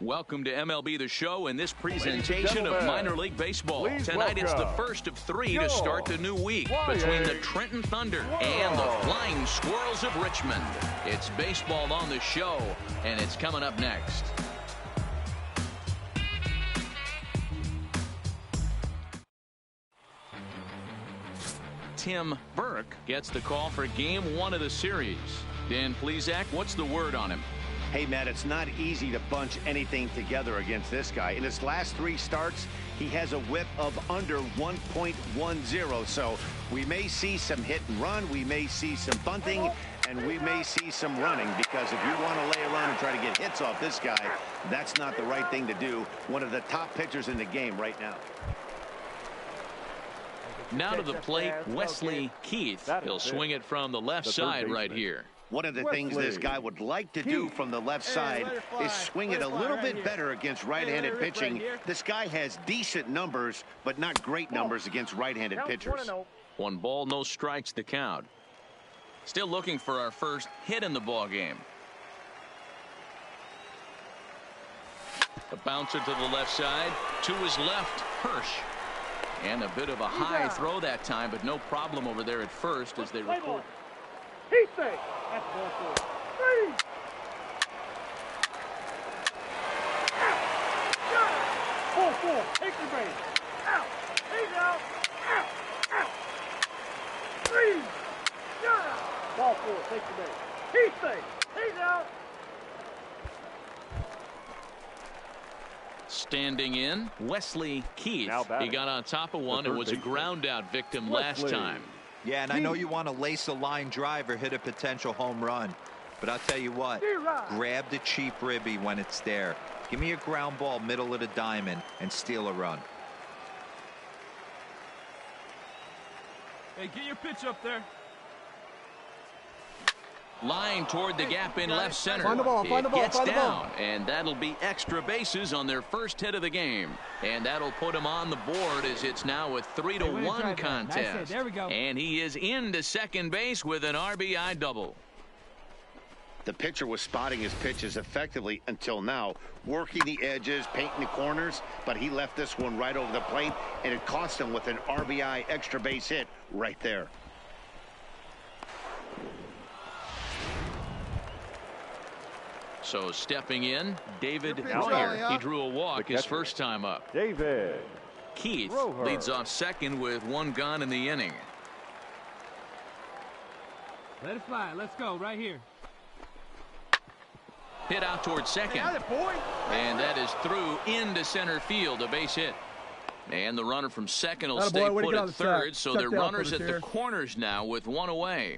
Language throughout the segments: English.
Welcome to MLB The Show and this presentation of minor league baseball. Tonight it's the first of three to start the new week between the Trenton Thunder and the Flying Squirrels of Richmond. It's baseball on the show, and it's coming up next. Tim Burke gets the call for game one of the series. Dan Plesac, what's the word on him? Hey, Matt, it's not easy to bunch anything together against this guy. In his last three starts, he has a whip of under 1.10. So we may see some hit and run. We may see some bunting, and we may see some running, because if you want to lay around and try to get hits off this guy, that's not the right thing to do. One of the top pitchers in the game right now. Now to the plate, Wesley Keith. He'll swing it from the left side right here. One of the things this guy would like to do from the left side is swing it a little bit better against right-handed pitching. This guy has decent numbers, but not great numbers against right-handed pitchers. 1 ball, no strikes, the count. Still looking for our first hit in the ball game. A bouncer to the left side. To his left, Hirsch. And a bit of a high throw that time, but no problem over there at first as they record. He's safe. That's ball 4. 3. Ball 4. Take the base. Out. He's out. Out. Out. 3. Ball 4. Take the base. He's safe. He's out. Standing in, Wesley Keith. He got on top of one and was a ground out victim last time. Yeah, and I know you want to lace a line drive or hit a potential home run, but I'll tell you what, grab the cheap ribby when it's there. Give me a ground ball middle of the diamond and steal a run. Hey, get your pitch up there. Line toward the gap in left center. Find the ball, find the ball, Gets find the ball. down, and that'll be extra bases on their first hit of the game. And that'll put him on the board as it's now a 3-1 contest. Nice. There we go. And he is into second base with an RBI double. The pitcher was spotting his pitches effectively until now, working the edges, painting the corners, but he left this one right over the plate, and it cost him with an RBI extra base hit right there. So stepping in, David Royer. He drew a walk his first time up. David Keith leads off second with 1 gone in the inning. Let it fly. Let's go right here. Hit out towards second. And that is through into center field, a base hit. And the runner from second will stay put at third, so they're runners at the corners now with 1 away.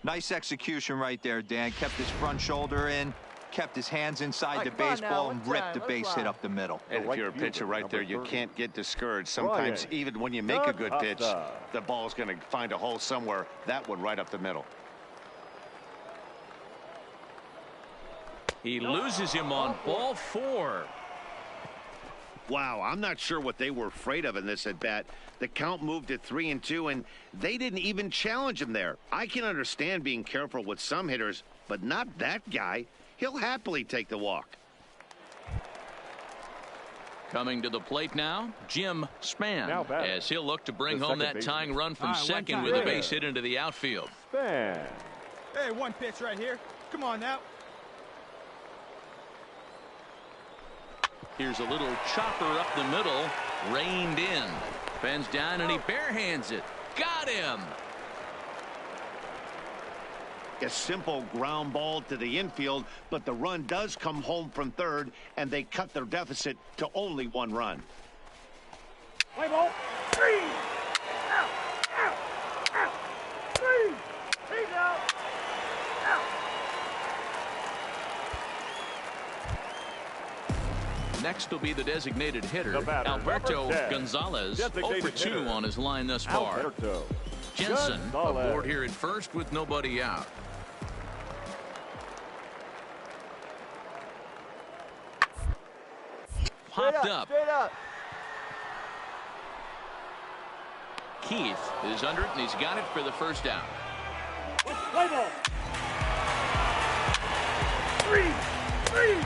Nice execution right there, Dan. Kept his front shoulder in, kept his hands inside the baseball, and ripped the base hit up the middle. And if you're a pitcher right there, you can't get discouraged. Sometimes even when you make a good pitch, the ball's going to find a hole somewhere. That one right up the middle. He loses him on ball 4. Wow, I'm not sure what they were afraid of in this at bat. The count moved to 3-2, and they didn't even challenge him there. I can understand being careful with some hitters, but not that guy. He'll happily take the walk. Coming to the plate now, Jim Spann, as he'll look to bring home that tying run from second with a base hit into the outfield. Hey, 1 pitch right here. Come on now. Here's a little chopper up the middle, reined in. Bends down and he barehands it. Got him. A simple ground ball to the infield, but the run does come home from third, and they cut their deficit to only 1 run. Play ball. 3. Out. Out. Out. 3. He's out. Out. Next will be the designated hitter, Alberto Gonzalez, 0 for 2 on his line thus far. Jensen aboard here at first with nobody out. Popped up. Keith is under it, and he's got it for the first down. Play ball. 3. 3.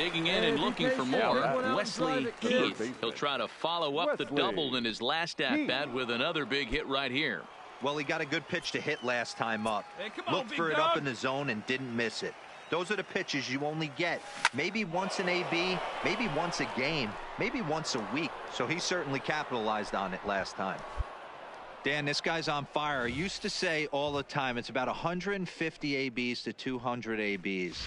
digging in and looking for more, Wesley Keith. He'll try to follow up the double in his last at-bat with another big hit right here. Well, he got a good pitch to hit last time up. Looked for it up in the zone and didn't miss it. Those are the pitches you only get maybe once in AB, maybe once a game, maybe once a week. So he certainly capitalized on it last time. Dan, this guy's on fire. I used to say all the time it's about 150 ABs to 200 ABs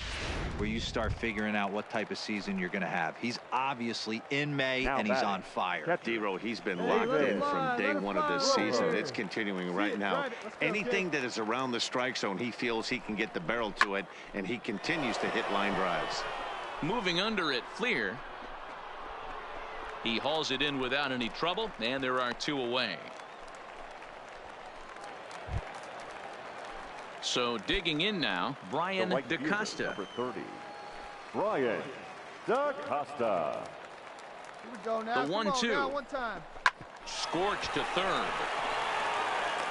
where you start figuring out what type of season you're going to have. He's obviously in May, and he's on fire. D-Row, he's been locked in from day one of this season. It's continuing right now. Anything that is around the strike zone, he feels he can get the barrel to it, and he continues to hit line drives. Moving under at Fleer. He hauls it in without any trouble, and there are 2 away. So digging in now, Brian DaCosta. Number 30, Brian DaCosta. Here we go now. The 1-2. One time. Scorched to third.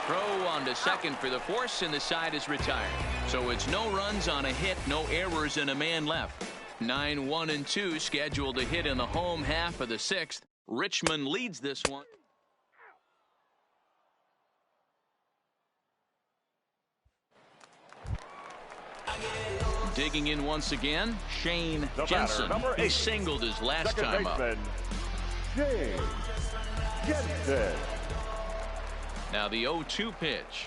Throw on to second for the force, and the side is retired. So it's no runs on a hit, no errors, and a man left. 9-1-2 scheduled to hit in the home half of the 6th. Richmond leads this one. Digging in once again, Shane Jensen. He singled his last time up. Shane Jensen. Now the 0-2 pitch.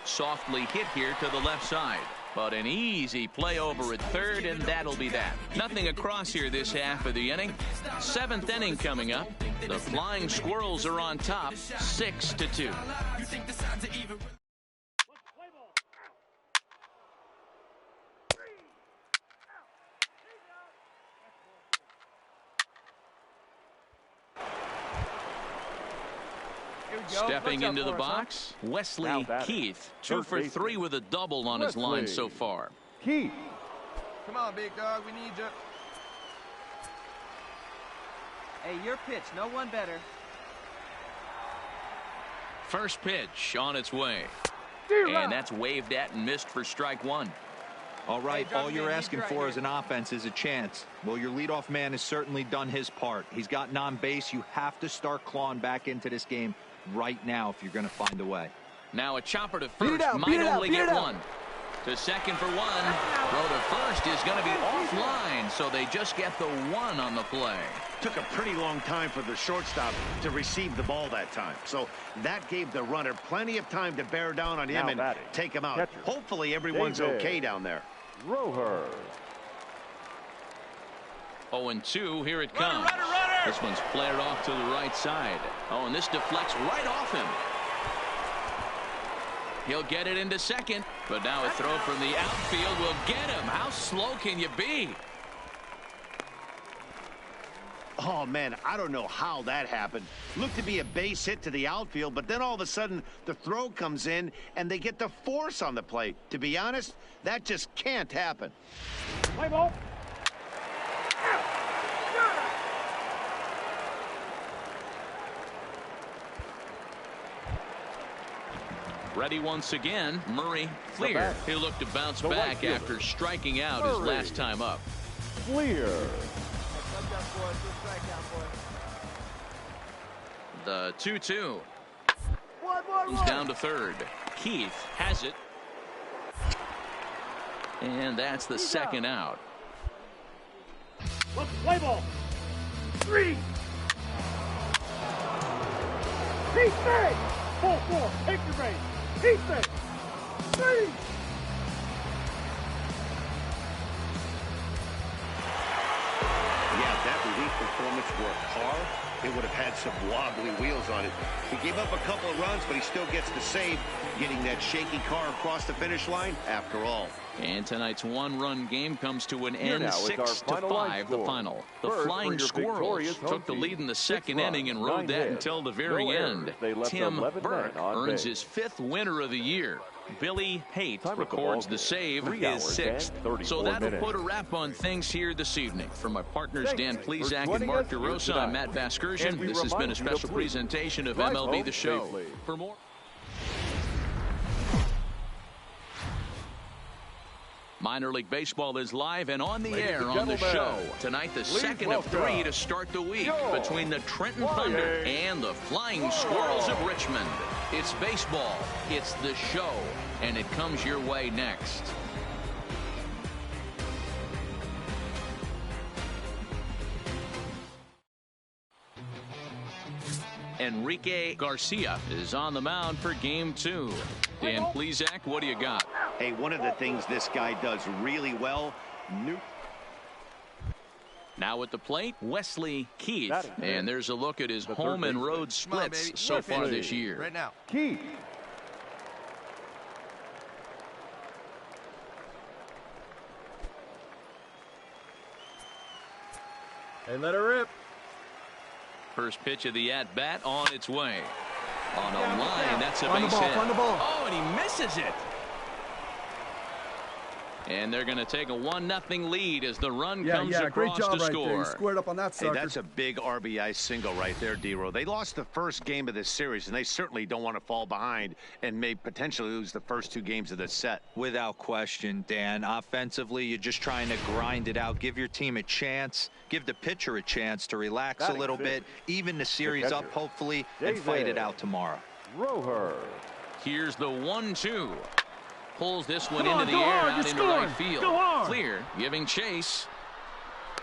Softly hit here to the left side. But an easy play over at third, and that'll be that. Nothing across here this half of the inning. 7th inning coming up. The Flying Squirrels are on top, 6-2. Stepping into the box, Wesley Keith. 2 for 3 with a double on his line so far. Keith. Come on, big dog. We need you. Hey, your pitch. No one better. First pitch on its way. And that's waved at and missed for strike 1. All right, all you're asking for as an offense is a chance. Well, your leadoff man has certainly done his part. He's gotten on base. You have to start clawing back into this game right now if you're going to find a way. Now a chopper to first, might only get one. To second for 1. Throw to first is going to be offline, so they just get the 1 on the play. Took a pretty long time for the shortstop to receive the ball that time. So that gave the runner plenty of time to bear down on him and take him out. Catcher. Hopefully everyone's okay down there. Roher. 0-2, here it comes. Runner. This one's flared off to the right side. Oh, and this deflects right off him. He'll get it into second, but now a throw from the outfield will get him. How slow can you be? Oh, man, I don't know how that happened. Looked to be a base hit to the outfield, but then all of a sudden the throw comes in and they get the force on the play. To be honest, that just can't happen. Play ball. Ready once again, Murray Fleer. He'll look to bounce back after striking out his last time up. Fleer. The 2-2. He's down to third. Keith has it. And that's the second out. Let's play ball. 3. He's big. 4-4. Take your base. He's big. 3. Yeah, that relief performance were a car, it would have had some wobbly wheels on it. He gave up a couple of runs, but he still gets the save, getting that shaky car across the finish line after all. And tonight's 1-run game comes to an end, 6-5 the final. The Flying Squirrels took the lead in the second inning and rode that until the very end. Tim Burke earns his 5th winner of the year. Billy Haight records the save, his 6th. So that'll put a wrap on things here this evening. For my partners Dan Plesac and Mark DeRosa, I'm Matt Vasgersian. This has been a special presentation of MLB The Show. For more. Minor League Baseball is live and on the air on the show. Tonight, the second of 3 to start the week between the Trenton Thunder and the Flying Squirrels of Richmond. It's baseball, it's the show, and it comes your way next. Enrique Garcia is on the mound for game 2. Dan Plesac, what do you got? Hey, one of the things this guy does really well. Now at the plate, Wesley Keith. And there's a look at his home and road splits so far this year. Right now. Keith. Hey, let her rip. First pitch of the at-bat on its way. On a line, that's a base hit. Find the ball. Oh, and he misses it. And they're going to take a 1-0 lead as the run comes across great job to right score. there. You squared up on that sucker. Hey, that's a big RBI single right there, D-Row. They lost the first game of this series, and they certainly don't want to fall behind and may potentially lose the first 2 games of this set. Without question, Dan. Offensively, you're just trying to grind it out. Give your team a chance. Give the pitcher a chance to relax a little bit. Even the series up, hopefully, and fight it out tomorrow. Roher. Here's the 1-2. Pulls this one into the air out into right field. Clear, giving chase.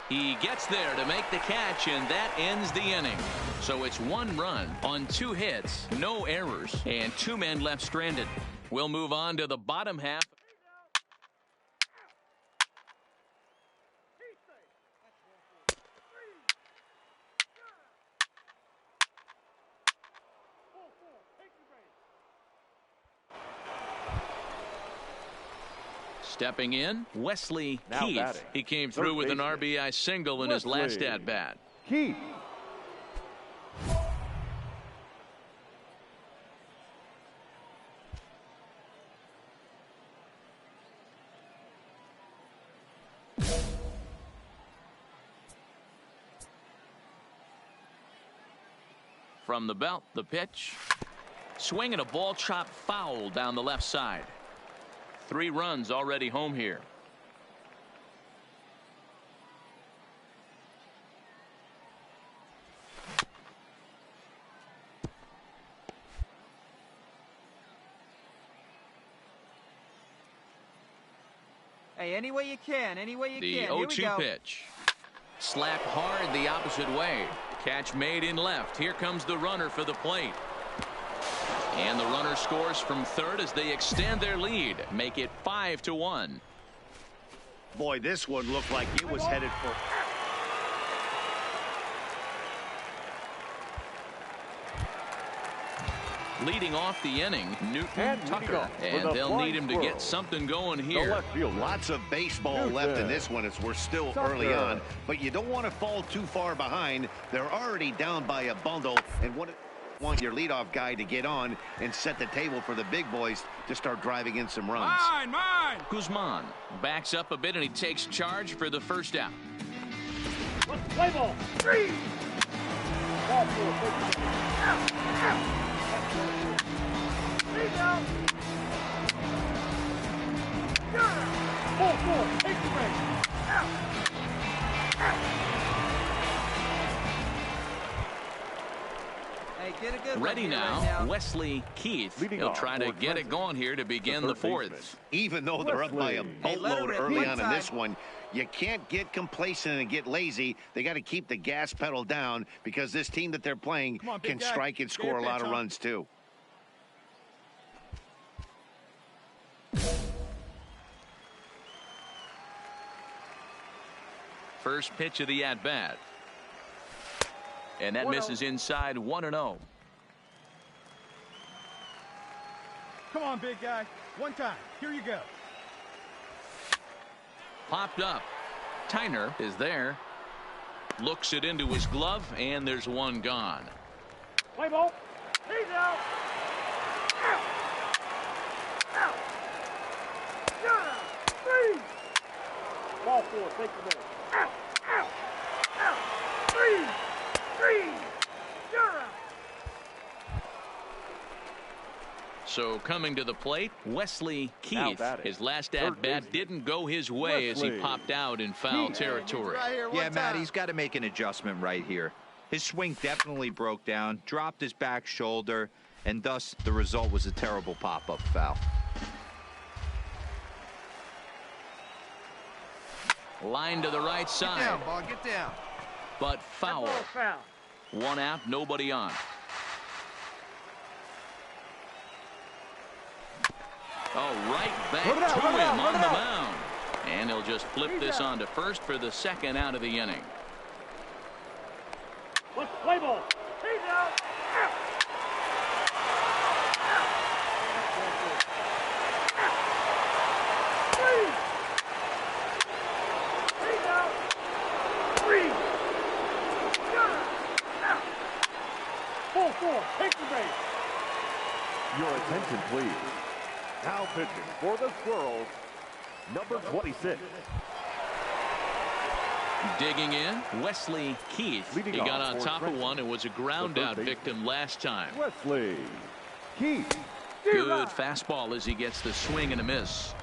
He gets there to make the catch, and that ends the inning. So it's 1 run on 2 hits, no errors, and 2 men left stranded. We'll move on to the bottom half. Stepping in, Wesley Keith. batting. He came through with an RBI single in his last at-bat. Keith. From the belt, the pitch. Swinging a ball chopped foul down the left side. 3 runs already home here. Hey, any way you can, any way you The can. Here we 0-2 go. pitch. Slapped hard the opposite way. Catch made in left. Here comes the runner for the plate. And the runner scores from third as they extend their lead. Make it 5-1. Boy, this one looked like it was headed for... Leading off the inning, Newton Tucker. And they'll need him to get something going here. Lots of baseball left in this one as we're still early on. But you don't want to fall too far behind. They're already down by a bundle. And want your leadoff guy to get on and set the table for the big boys to start driving in some runs. Mine. Guzman backs up a bit and he takes charge for the first out. Play ball. 3. Ball 4. Out. Lead out. 4. Take the break. Out. Hey, get a good Ready one here now, right now. Wesley Keith. Leading He'll off try to for get it going here to begin the 4th. Even though they're up by a Hey, let boatload her rip early one on in time. this one, you can't get complacent and get lazy. They got to keep the gas pedal down because this team that they're playing Come on, big can guy. strike and Get your score a lot pitch of on. runs too. First pitch of the at-bat. And that misses inside 1-0. Come on, big guy. One time. Here you go. Popped up. Tyner is there. Looks it into his glove, and there's one gone. Play ball. He's out. Out. Out. Yeah. 3. Ball 4. Take the ball. Out. Out. Out. 3. You're out. So coming to the plate, Wesley Keith. His last at-bat didn't go his way as he popped out in foul territory. Yeah, Matt, he's got to make an adjustment right here. His swing definitely broke down, dropped his back shoulder, and thus the result was a terrible pop-up foul. Line to the right side. Get down, ball, get down. But foul. One out, nobody on. Oh, right back to him on the mound. And he'll just flip this on to first for the second out of the inning. Let's play ball. He's out. Take the base. Your attention, please. Now pitching for the Squirrels, number 26. Digging in, Wesley Keith. He got on top of one and was a ground out victim last time. Wesley Keith. Good fastball as he gets the swing and a miss.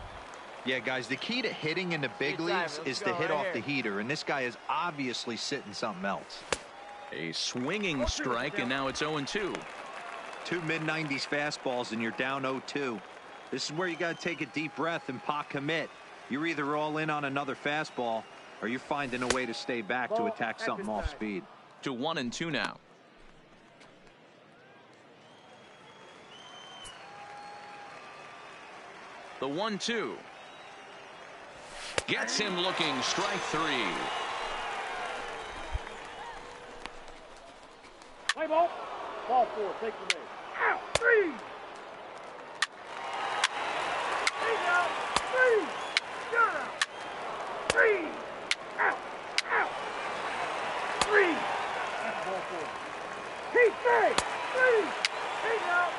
Yeah, guys, the key to hitting in the big leagues is to hit off the heater, and this guy is obviously sitting something else. A swinging strike, and now it's 0-2. Two mid-90s fastballs, and you're down 0-2. This is where you got to take a deep breath and pot commit. You're either all in on another fastball, or you're finding a way to stay back to attack something off speed. To 1-2 now. The 1-2. Gets him looking, strike three. Play ball. Ball four. Take the base. Out. Three. He's out. Three. You're out. Three. Out. Out. Three. That's ball four. He's safe. Three. He's out.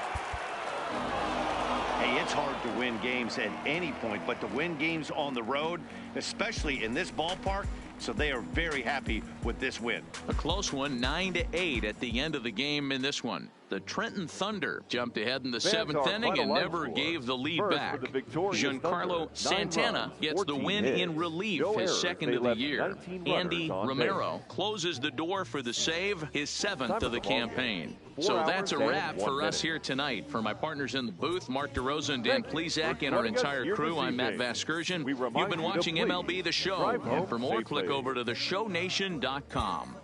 Hey, it's hard to win games at any point, but to win games on the road, especially in this ballpark, so they are very happy with this win. A close one, 9-8 at the end of the game in this one. The Trenton Thunder jumped ahead in the seventh inning and never gave the lead back. Giancarlo Santana gets the win in relief, his second of the year. Andy Romero closes the door for the save, his seventh of the campaign. So that's a wrap for us here tonight. For my partners in the booth, Mark DeRosa and Dan Plezak, and our entire crew, I'm Matt Vasgersian. You've been watching MLB The Show. And for more, click over to theshownation.com.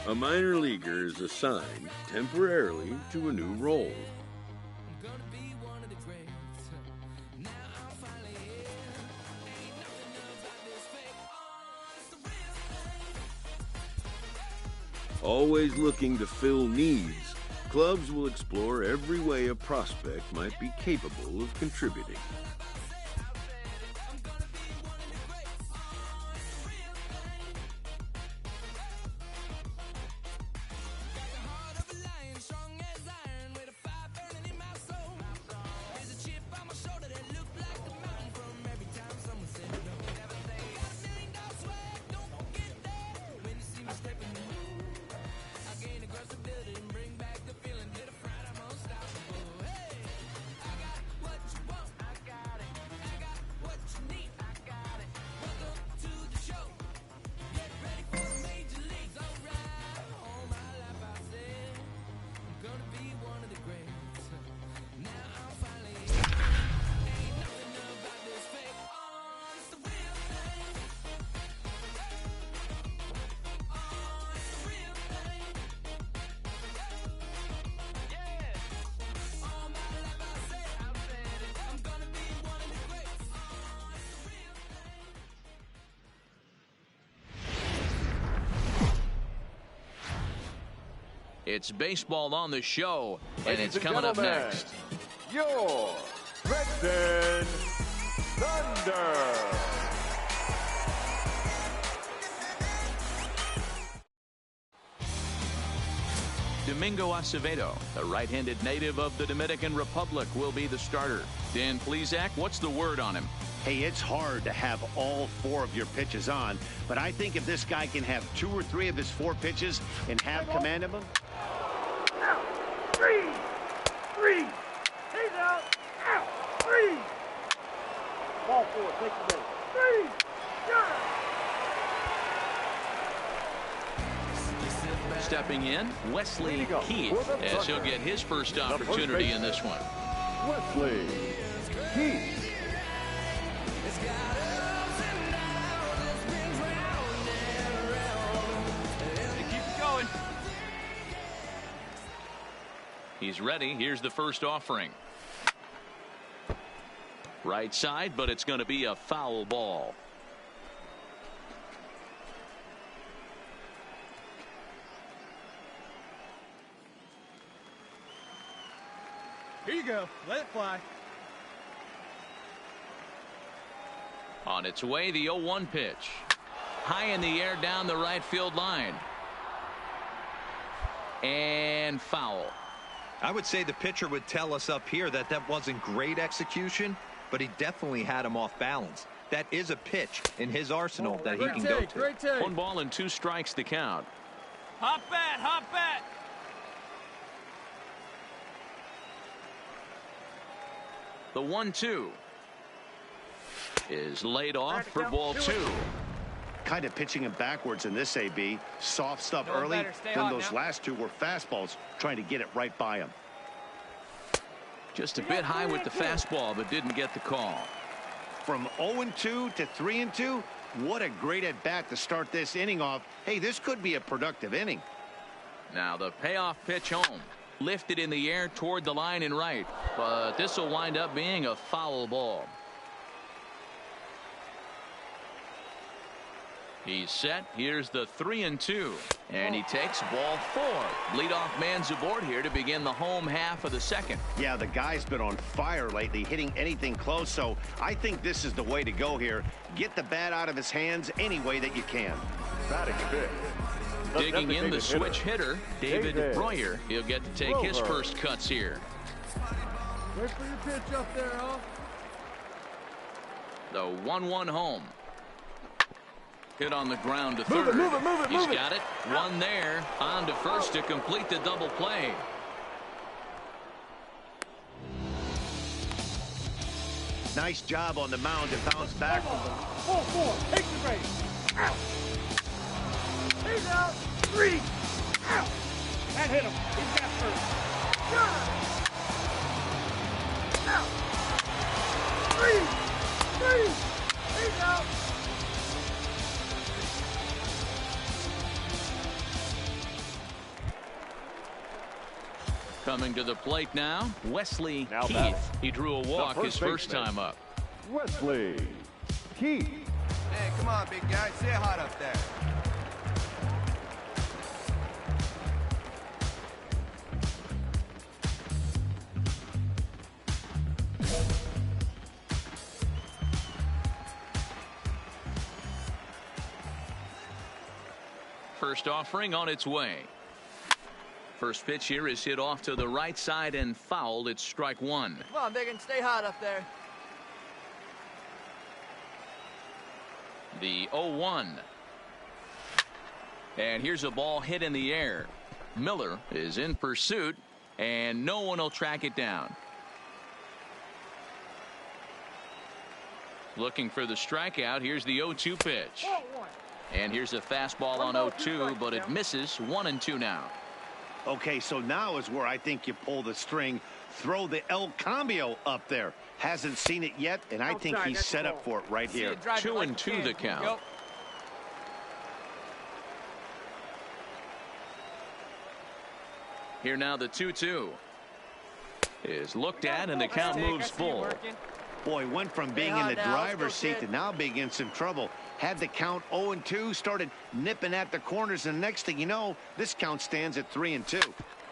A minor leaguer is assigned temporarily to a new role. Always looking to fill needs, clubs will explore every way a prospect might be capable of contributing. It's baseball on the show, and it's coming up next. Your Trenton Thunder. Domingo Acevedo, the right-handed native of the Dominican Republic, will be the starter. Dan Plesac, what's the word on him? Hey, it's hard to have all 4 of your pitches on, but I think if this guy can have 2 or 3 of his 4 pitches and have command of them. Out. 3. 3. He's out. Out. 3. Ball 4. Take the base. 3. Got it. Stepping in, Wesley Keith, as he'll get his first opportunity in this one. Wesley Keith. He's ready. Here's the first offering. Right side, but it's going to be a foul ball. Here you go. Let it fly. On its way, the 0-1 pitch. High in the air down the right field line. And foul. I would say the pitcher would tell us up here that that wasn't great execution, but he definitely had him off balance. That is a pitch in his arsenal that he can go to. Great take. 1 ball and 2 strikes to count. Hop bat, hop bat. The 1-2 is laid off for ball 2. Kind of pitching him backwards in this AB. Soft stuff early. Then those last 2 were fastballs, trying to get it right by him. Just a bit high with the fastball, but didn't get the call. From 0-2 to 3-2, what a great at bat to start this inning off. Hey, this could be a productive inning. Now the payoff pitch home. Lifted in the air toward the line and right, but this will wind up being a foul ball. He's set. Here's the 3-2, and he takes ball 4. Leadoff man's aboard here to begin the home half of the second. Yeah, the guy's been on fire lately, hitting anything close, so I think this is the way to go here. Get the bat out of his hands any way that you can. Batting fifth. Digging in the switch hitter, David Breuer. He'll get to take his first cuts here. Wait for your pitch up there, huh? The 1-1 home. Hit on the ground to third. He's got it. One there. On to first to complete the double play. Nice job on the mound to bounce back from the... 4-4. Take the base. Out. He's out. 3. Out. That hit him. He's got first. Out. 3. He's out. Coming to the plate now, Wesley Now Keith. batting. He drew a walk his first baseman, time up. Wesley Keith. Hey, come on, big guy. Say hot up there. First offering on its way. First pitch here is hit off to the right side and fouled. It's strike one. Come on, Biggin, stay hot up there. The 0-1. And here's a ball hit in the air. Miller is in pursuit, and no one will track it down. Looking for the strikeout. Here's the 0-2 pitch. And here's a fastball on 0-2, but it misses. 1-2 now. Okay, so now is where I think you pull the string. Throw the El Cambio up there. Hasn't seen it yet, and I think he's set up for it right here. 2-2 the count. Here now the 2-2 is looked at, and the count moves full. Boy, went from being in the driver's seat to now being in some trouble. Had the count 0-2, started nipping at the corners, and the next thing you know, this count stands at 3-2.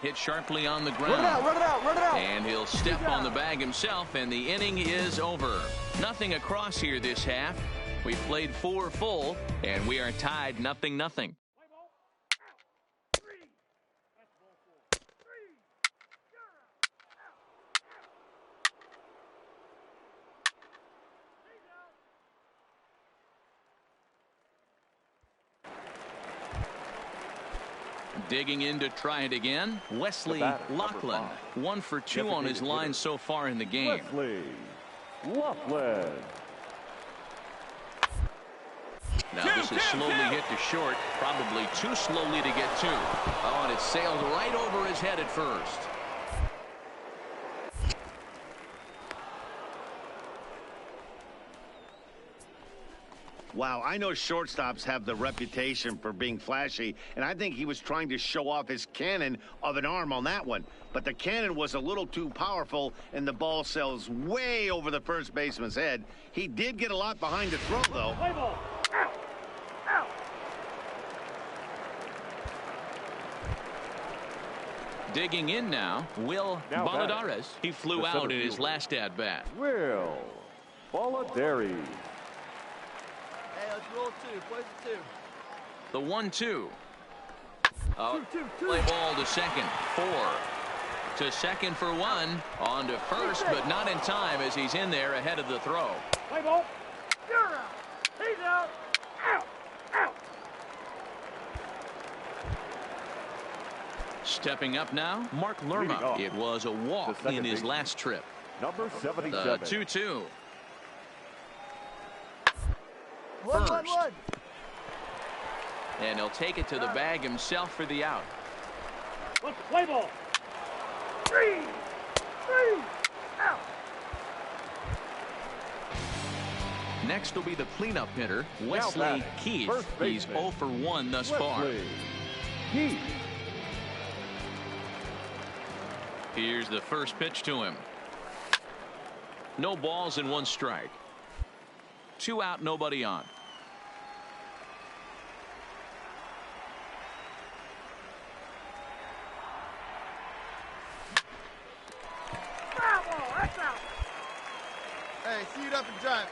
Hit sharply on the ground. Run it out. And he'll step on the bag himself, and the inning is over. Nothing across here this half. We've played 4 full, and we are tied 0-0. Digging in to try it again, Wesley Laughlin. 1 for 2 on his line so far in the game. Wesley Laughlin. Now this is slowly hit to short, probably too slowly to get to. Oh, and it sailed right over his head at first. Wow, I know shortstops have the reputation for being flashy, and I think he was trying to show off his cannon of an arm on that one. But the cannon was a little too powerful, and the ball sails way over the first baseman's head. He did get a lot behind the throw, though. Play ball. Out. Out. Digging in now, Will Baladares. He flew out in his last at-bat. Will Baladares. Hey, let's roll 2. Where's the 2? The 1-2. Play ball to second. 4. To second for 1. On to first, but not in time as he's in there ahead of the throw. Play ball. You're out. He's out. Out. Out. Stepping up now, Mark Lerma. It was a walk in his last trip. Number 77. The 2-2. One. And he'll take it to the bag himself for the out. Let's play ball. 3. Out. Next will be the cleanup hitter, Wesley Keith. He's 0 for 1 thus far. Wesley Keith. Here's the first pitch to him. No balls and 1 strike. 2 out, nobody on. Bravo. That's out. Hey, see it up and drive.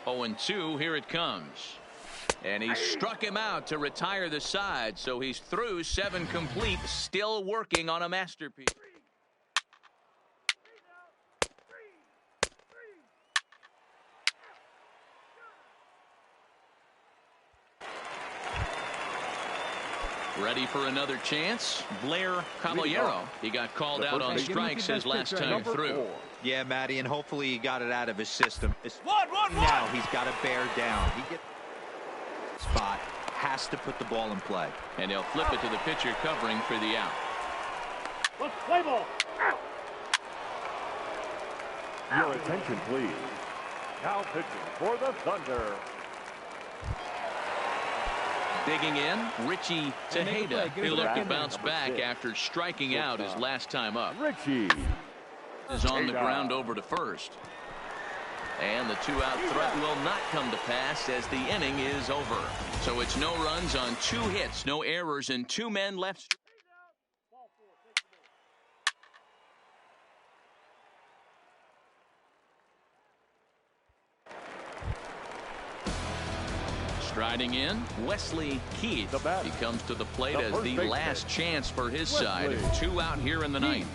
0-2, here it comes. And he struck him out to retire the side, so he's through 7 complete, still working on a masterpiece. Ready for another chance? Blair Caballero. He got called out on strikes his last time through. Yeah, Matty, and hopefully he got it out of his system. Now he's got to bear down. He gets spot, has to put the ball in play. And he'll flip it to the pitcher covering for the out. Let's play ball. Out. Your attention, please. Now pitching for the Thunder. Digging in, Richie Tejeda. He looked to bounce back after striking out his last time up. Richie is on the ground over to first. And the two-out threat will not come to pass as the inning is over. So it's no runs on 2 hits, no errors, and 2 men left. Striding in, Wesley Keith. He comes to the plate as the last chance for his side. 2 out here in the ninth.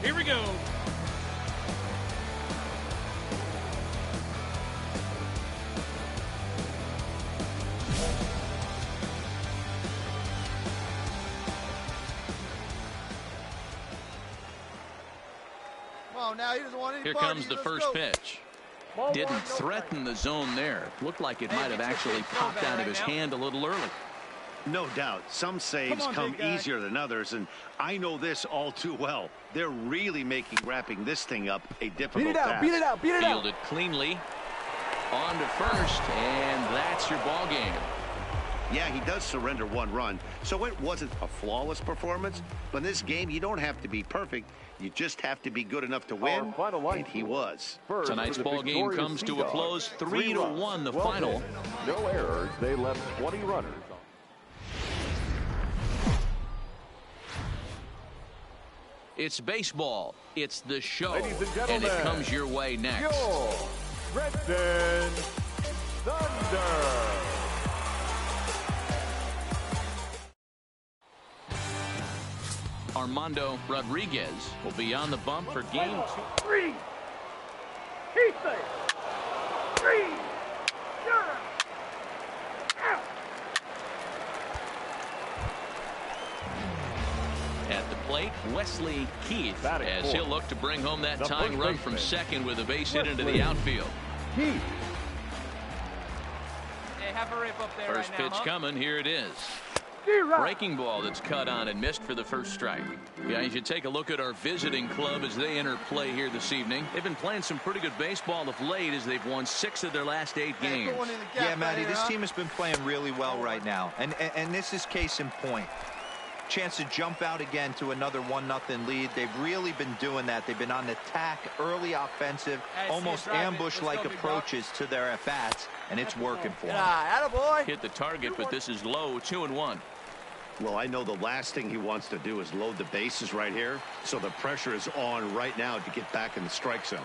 Here we go. Come on now, he doesn't want any Here parties. comes the Let's first go. pitch. Didn't threaten the zone there. Looked like it might have actually popped out of his hand a little early. No doubt. Some saves come easier than others, and I know this all too well. They're really making wrapping this thing up a difficult task. Beat it out, beat it out. Fielded cleanly. On to first, and that's your ball game. Yeah, he does surrender 1 run, so it wasn't a flawless performance. But in this game, you don't have to be perfect. You just have to be good enough to win, and he was. Tonight's ball game comes to a close, 3-1 the final. No errors. They left 20 runners. It's baseball. It's the show. Ladies and gentlemen, it comes your way next. Your Redden Thunder. Armando Rodriguez will be on the bump for game 2. 3. He says 3. Out. At the plate, Wesley Keith, as he'll look to bring home that tying run from second with a base hit into the outfield. Keith. Hey, have a rip up there. First right now, pitch coming. Here it is. Breaking ball that's cut on and missed for the first strike. Guys, you take a look at our visiting club as they enter play here this evening. They've been playing some pretty good baseball of late as they've won 6 of their last 8 games. Yeah, Matty, this team has been playing really well right now. And this is case in point. Chance to jump out again to another 1-0 lead. They've really been doing that. They've been on the attack, early offensive, almost ambush-like approaches to their at-bats, and it's working for them. Attaboy. Hit the target, but this is low, 2-1. Well, I know the last thing he wants to do is load the bases right here, so the pressure is on right now to get back in the strike zone.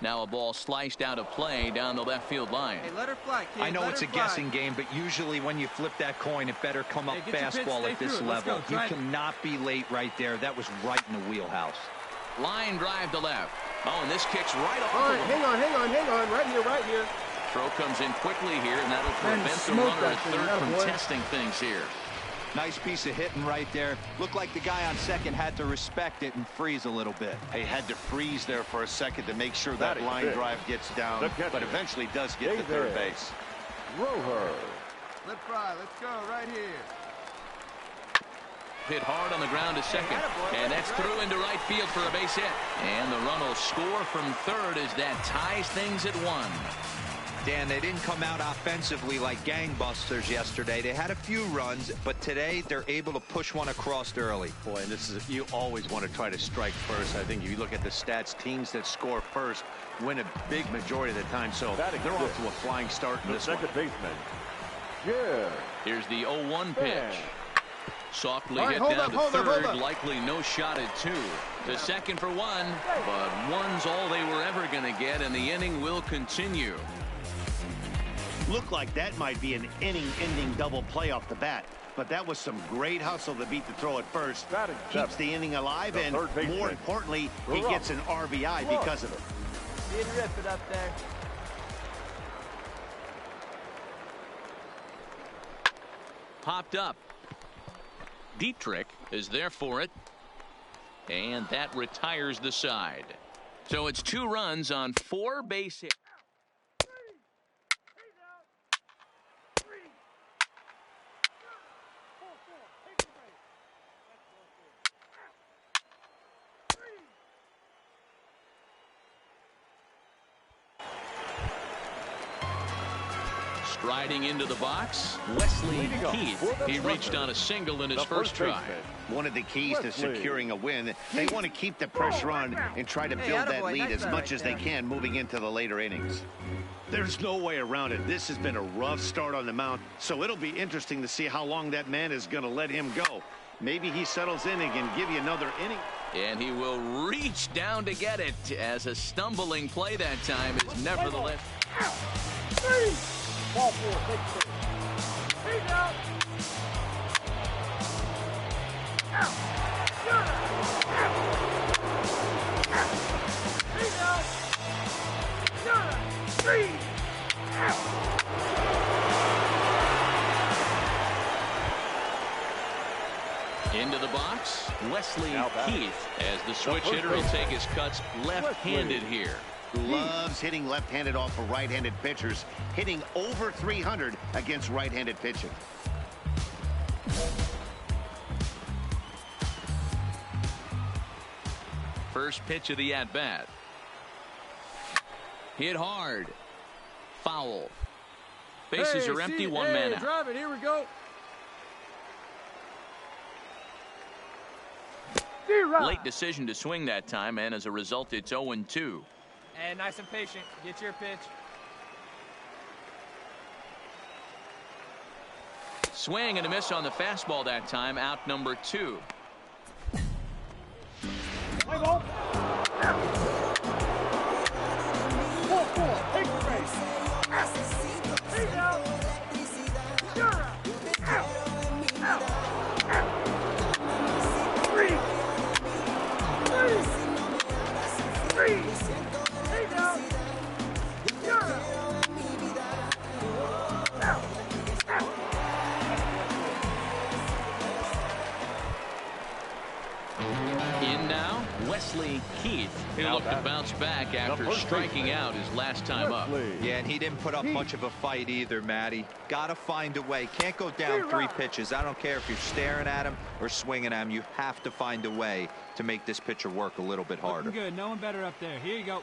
Now a ball sliced out of play down the left field line. Hey, let her fly, kid. I know it's a guessing game, but usually when you flip that coin, it better come up fastball at this level. You cannot be late right there. That was right in the wheelhouse. Line drive to left. Oh, and this kicks right off. All right, hang on. Right here. Throw comes in quickly here, and that'll prevent the runner at third from testing things here. Nice piece of hitting right there. Looked like the guy on second had to respect it and freeze a little bit. He had to freeze there for a second to make sure that line drive gets down, but eventually does get to third base. Roher. Let fly. Let's go right here. Hit hard on the ground to second, and that's through into right field for a base hit. And the run will score from third as that ties things at 1. Dan, they didn't come out offensively like gangbusters yesterday. They had a few runs, but today they're able to push one across early. Boy, and this is, you always want to try to strike first. I think if you look at the stats, teams that score first win a big majority of the time. So they're off to a flying start in this one. Second baseman. Yeah. Here's the 0-1 pitch. Softly hit down to third, likely no shot at 2. To second for 1, but 1's all they were ever going to get, and the inning will continue. Looked like that might be an inning-ending double play off the bat, but that was some great hustle to beat the throw at first. Keeps the inning alive, and more importantly, he gets an RBI because of it. Did rip it up there. Popped up. Dietrich is there for it. And that retires the side. So it's 2 runs on 4 base hits. Striding into the box, Wesley Keith. He reached on a single in his first try. One of the keys to securing a win, they want to keep the pressure on and try to build that lead as much as they can moving into the later innings. There's no way around it. This has been a rough start on the mound, so it'll be interesting to see how long that man is going to let him go. Maybe he settles in and can give you another inning. And he will reach down to get it, as a stumbling play that time is nevertheless. Ball 4, take the base. He's out. Out. He's out. Three. Out. Into the box, Wesley Keith, as the switch hitter will take his cuts left-handed here. Loves hitting left-handed off of right-handed pitchers, hitting over 300 against right-handed pitching. First pitch of the at-bat. Hit hard. Foul. Bases are empty, one man out. Drive it, here we go. Late decision to swing that time, and as a result, it's 0-2. And nice and patient. Get your pitch. Swing and a miss on the fastball that time. Out number 2. Play ball. Ball 4. Take the base. He's out. You're out. Out. Out. Three. In now, Wesley Keith. He'll look to bounce back after striking out his last time up. Yeah, and he didn't put up much of a fight either, Matty. Gotta find a way. Can't go down 3 pitches. I don't care if you're staring at him or swinging at him. You have to find a way to make this pitcher work a little bit harder. Looking good. No one better up there. Here you go.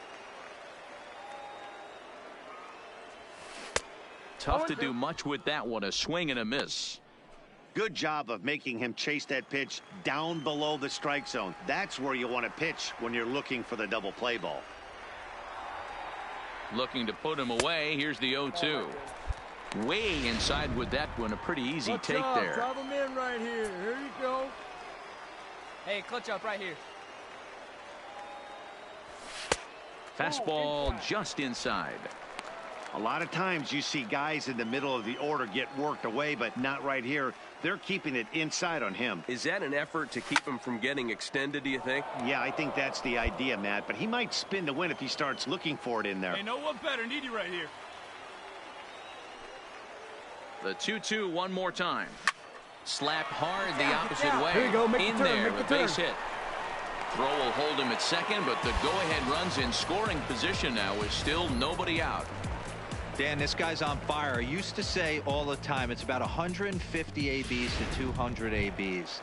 Tough to do much with that one. A swing and a miss. Good job of making him chase that pitch down below the strike zone. That's where you want to pitch when you're looking for the double play ball. Looking to put him away. Here's the 0-2. Way inside with that one. A pretty easy take there. Drive him in right here. Here you go. Hey, clutch up right here. Fastball just inside. A lot of times you see guys in the middle of the order get worked away, but not right here. They're keeping it inside on him. Is that an effort to keep him from getting extended, do you think? Yeah, I think that's the idea, Matt. But he might spin to win if he starts looking for it in there. Hey, no one better. Need you right here. The 2-2 one more time. Slapped hard the opposite way. Here you go. Make in the turn, there, make a the turn. base hit. Throw will hold him at second, but the go-ahead runs in scoring position now with still nobody out. Dan, this guy's on fire. I used to say all the time, it's about 150 ABs to 200 ABs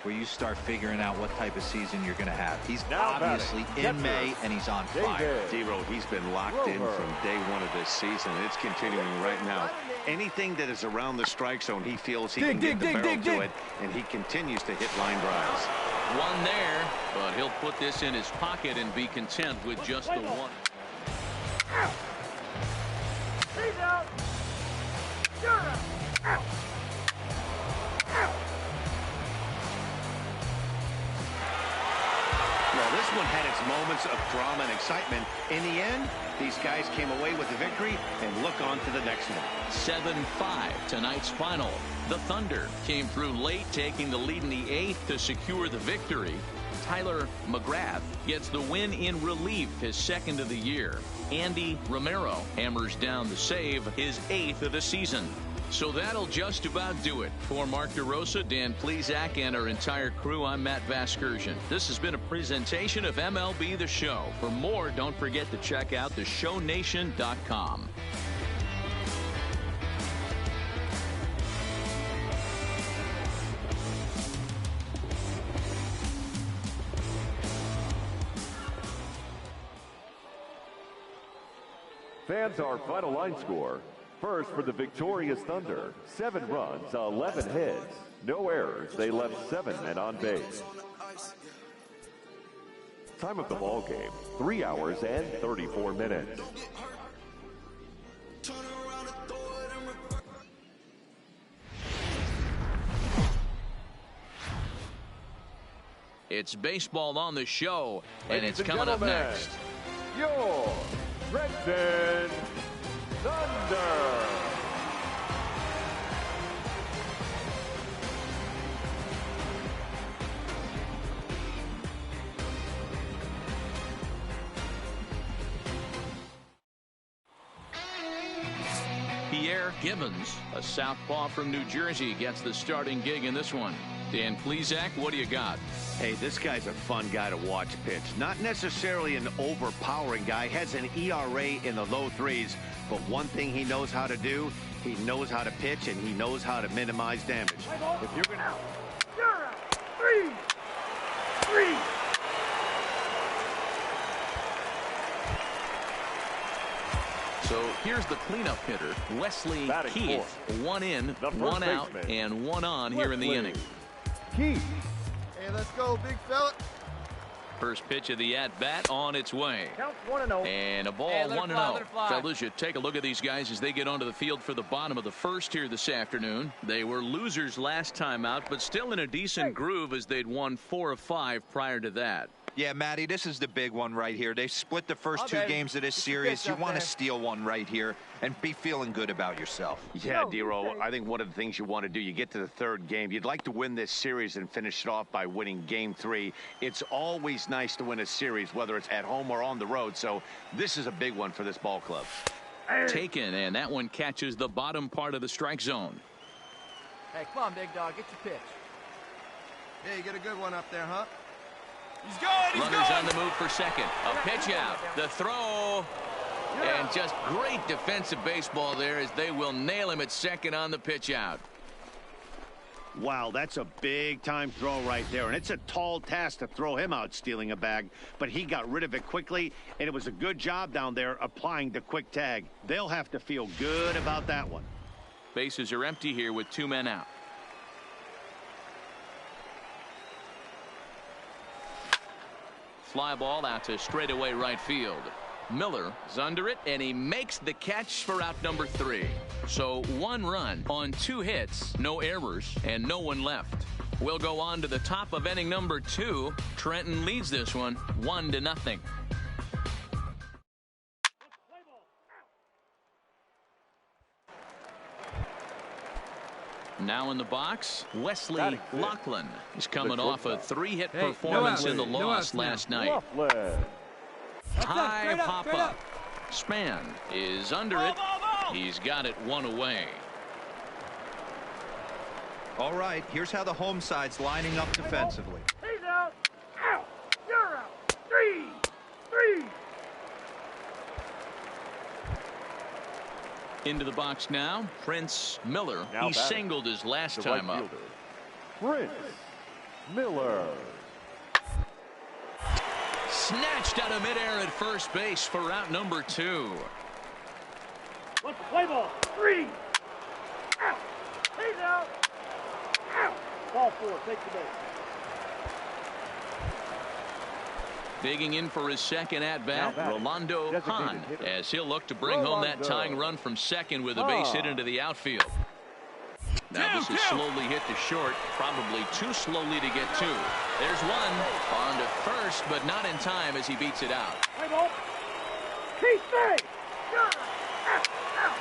where you start figuring out what type of season you're going to have. He's obviously in May, and he's on fire. D-Row, he's been locked in from day one of this season. It's continuing right now. Anything that is around the strike zone, he feels he can get the barrel to it, and he continues to hit line drives. One there, but he'll put this in his pocket and be content with just the one. He's out. You're out. Out. Out. Well, this one had its moments of drama and excitement. In the end, these guys came away with the victory and look on to the next one. 7-5 tonight's final. The Thunder came through late, taking the lead in the 8th to secure the victory. Tyler McGrath gets the win in relief, his 2nd of the year. Andy Romero hammers down the save, his 8th of the season. So that'll just about do it. For Mark DeRosa, Dan Plesac, and our entire crew, I'm Matt Vasgersian. This has been a presentation of MLB The Show. For more, don't forget to check out theshownation.com. Fans, our final line score. First for the victorious Thunder, 7 runs, 11 hits, no errors. They left 7 men on base. Time of the ball game, 3 hours and 34 minutes. It's baseball on the show, and it's coming up next. Your Trenton Thunder. Pierre Gibbons, a southpaw from New Jersey, gets the starting gig in this one. Dan Plesac, what do you got? Hey, this guy's a fun guy to watch pitch. Not necessarily an overpowering guy. Has an ERA in the low 3s. But one thing he knows how to do, he knows how to pitch, and he knows how to minimize damage. If you're going to... You're out. 3. So here's the cleanup hitter, Wesley Keith. 1 in, 1 out, and 1 on here in the inning. Keith. Hey, let's go, big fella. First pitch of the at-bat on its way. Count 1-0. And a ball, 1-0. Fellas, you take a look at these guys as they get onto the field for the bottom of the first here this afternoon. They were losers last time out, but still in a decent groove as they'd won 4 of 5 prior to that. Yeah, Matty, this is the big one right here. They've split the first 2 games of this series. You want to steal one right here and be feeling good about yourself. Yeah, Dero, I think one of the things you want to do, you get to the 3rd game, you'd like to win this series and finish it off by winning game 3. It's always nice to win a series, whether it's at home or on the road. So this is a big one for this ball club. Taken, and that one catches the bottom part of the strike zone. Hey, come on, big dog, get your pitch. Yeah, you get a good one up there, huh? He's going, Runners on the move for second. A pitch out. The throw. And just great defensive baseball there as they will nail him at second on the pitch out. Wow, that's a big-time throw right there. And it's a tall task to throw him out stealing a bag. But he got rid of it quickly, and it was a good job down there applying the quick tag. They'll have to feel good about that one. Bases are empty here with 2 men out. Fly ball out to straightaway right field. Miller is under it, and he makes the catch for out number 3. So 1 run on 2 hits, no errors, and no one left. We'll go on to the top of inning number 2. Trenton leads this one 1-0. Now in the box, Wesley Lachlan is coming off a 3-hit performance in the loss last night. High pop-up. Span is under it. He's got it 1 away. All right, here's how the home side's lining up defensively. He's out. Out. You're out. 3. Into the box now, Prince Miller. He singled his last time up. Prince Miller. Snatched out of midair at first base for out number 2. What's the play ball? 3. Out. He's out. Out. Ball 4. Take the base. Digging in for his second at-bat, Rolando Hahn, as he'll look to bring home that tying run from second with a base hit into the outfield. Now this is slowly hit to short, probably too slowly to get to. There's one on to first, but not in time as he beats it out. Play ball. Keep safe. Out. Out.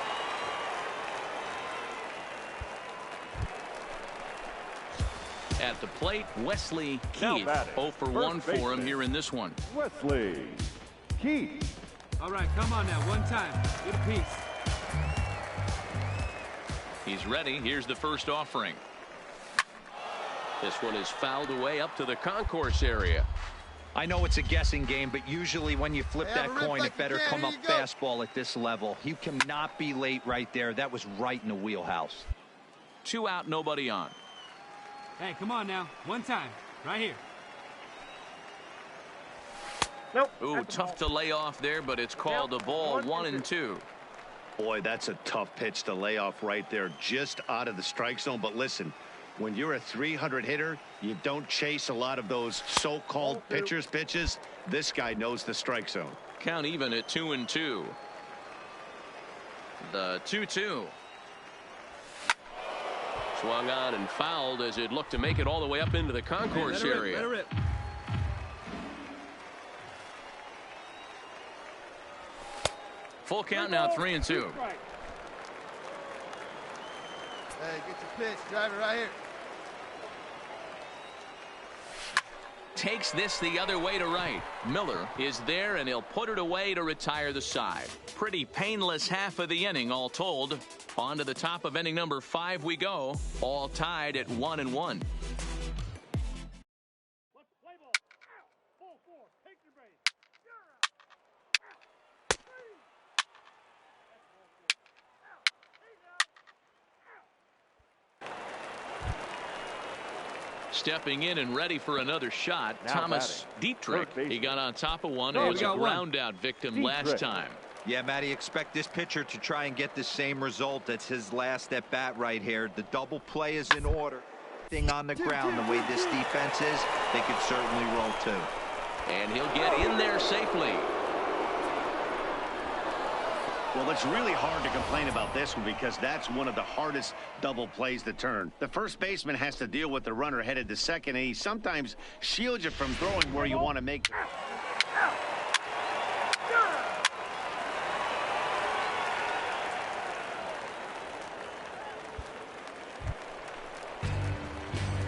At the plate, Wesley Keith. 0 for 1 for him here in this one. Wesley Keith. All right, come on now, one time. Get a piece. He's ready. Here's the first offering. This one is fouled away up to the concourse area. I know it's a guessing game, but usually when you flip that coin, it better come up fastball at this level. You cannot be late right there. That was right in the wheelhouse. 2 out, nobody on. Hey, come on now. One time. Right here. Nope. Ooh, tough to lay off there, but it's called a ball. 1-2. Boy, that's a tough pitch to lay off right there, just out of the strike zone. But listen, when you're a 300 hitter, you don't chase a lot of those so-called pitchers' pitches. This guy knows the strike zone. Count even at 2-2. The 2-2. Swung on and fouled as it looked to make it all the way up into the concourse area. Let it rip. Full count now, 3-2. Hey, get your pitch. Drive it right here. Takes this the other way to right. Miller is there, and he'll put it away to retire the side. Pretty painless half of the inning, all told. On to the top of inning number 5 we go, all tied at 1-1. Stepping in and ready for another shot, Now Thomas Dietrich. He got on top of one and was a ground out victim last time. Yeah, Matty, expect this pitcher to try and get the same result. That's his last at bat right here. The double play is in order. Thing on the ground, the way this defense is, they could certainly roll too. And he'll get in there safely. Well, it's really hard to complain about this one because that's one of the hardest double plays to turn. The first baseman has to deal with the runner headed to second, and he sometimes shields you from throwing where you want to make.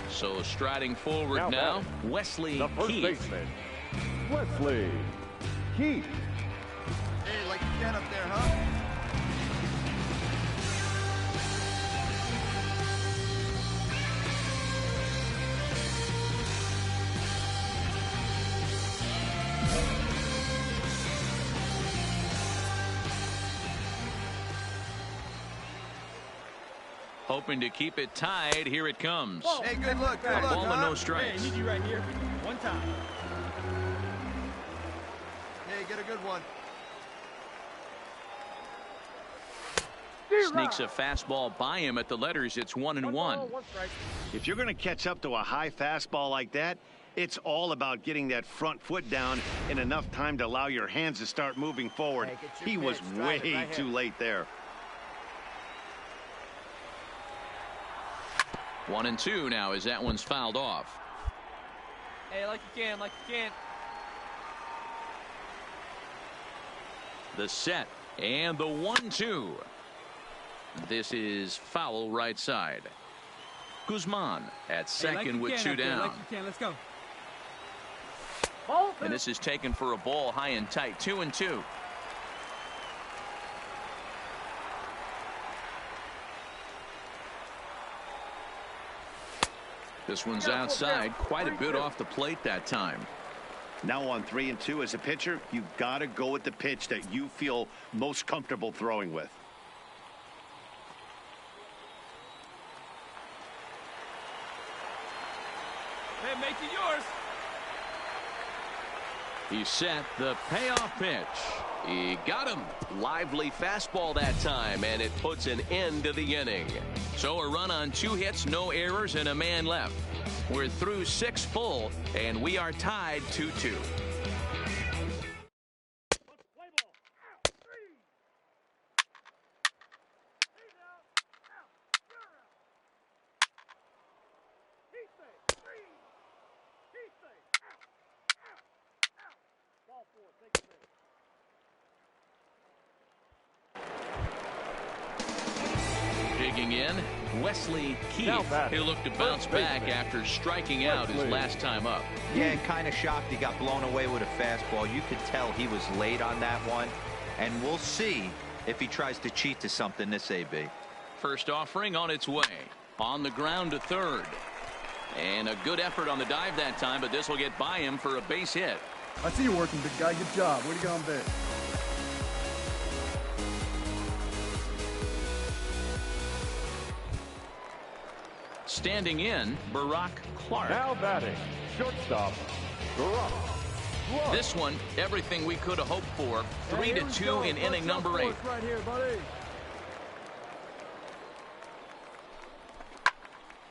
So striding forward now Wesley the first Keith. baseman, Wesley Keith. Hey, like you can up there, huh? Hoping to keep it tied. Here it comes. Hey, good look, A ball and no Hey, strikes. need you right here. One time. Hey, get a good one. Sneaks a fastball by him at the letters. It's 1-1. If you're going to catch up to a high fastball like that, it's all about getting that front foot down in enough time to allow your hands to start moving forward. Hey, get your He was pitch. Drive it way right here. too late there. 1-2 now as that one's fouled off. Hey, like you can, like you can. The set and the 1-2. This is foul right side. Guzman at second with 2 down. Like you can. Let's go. And this is taken for a ball high and tight. 2-2. This one's outside, quite a bit off the plate that time. Now on 3-2 as a pitcher, you've got to go with the pitch that you feel most comfortable throwing with. Hey, make it yours. He set the payoff pitch. He got him. Lively fastball that time, and it puts an end to the inning. So a run on 2 hits, no errors, and a man left. We're through 6 full, and we are tied 2-2. Digging in, Wesley Keith. He'll look to bounce back after striking out his last time up. Yeah, kind of shocked he got blown away with a fastball. You could tell he was late on that one. And we'll see if he tries to cheat to something this AB. First offering on its way. On the ground to third. And a good effort on the dive that time, but this will get by him for a base hit. I see you working, big guy. Good job. Way to go on base. Standing in, Barack Clark. Now batting, shortstop, Barack Clark. This one, everything we could have hoped for. 3-2 in inning number 8. Right here, buddy.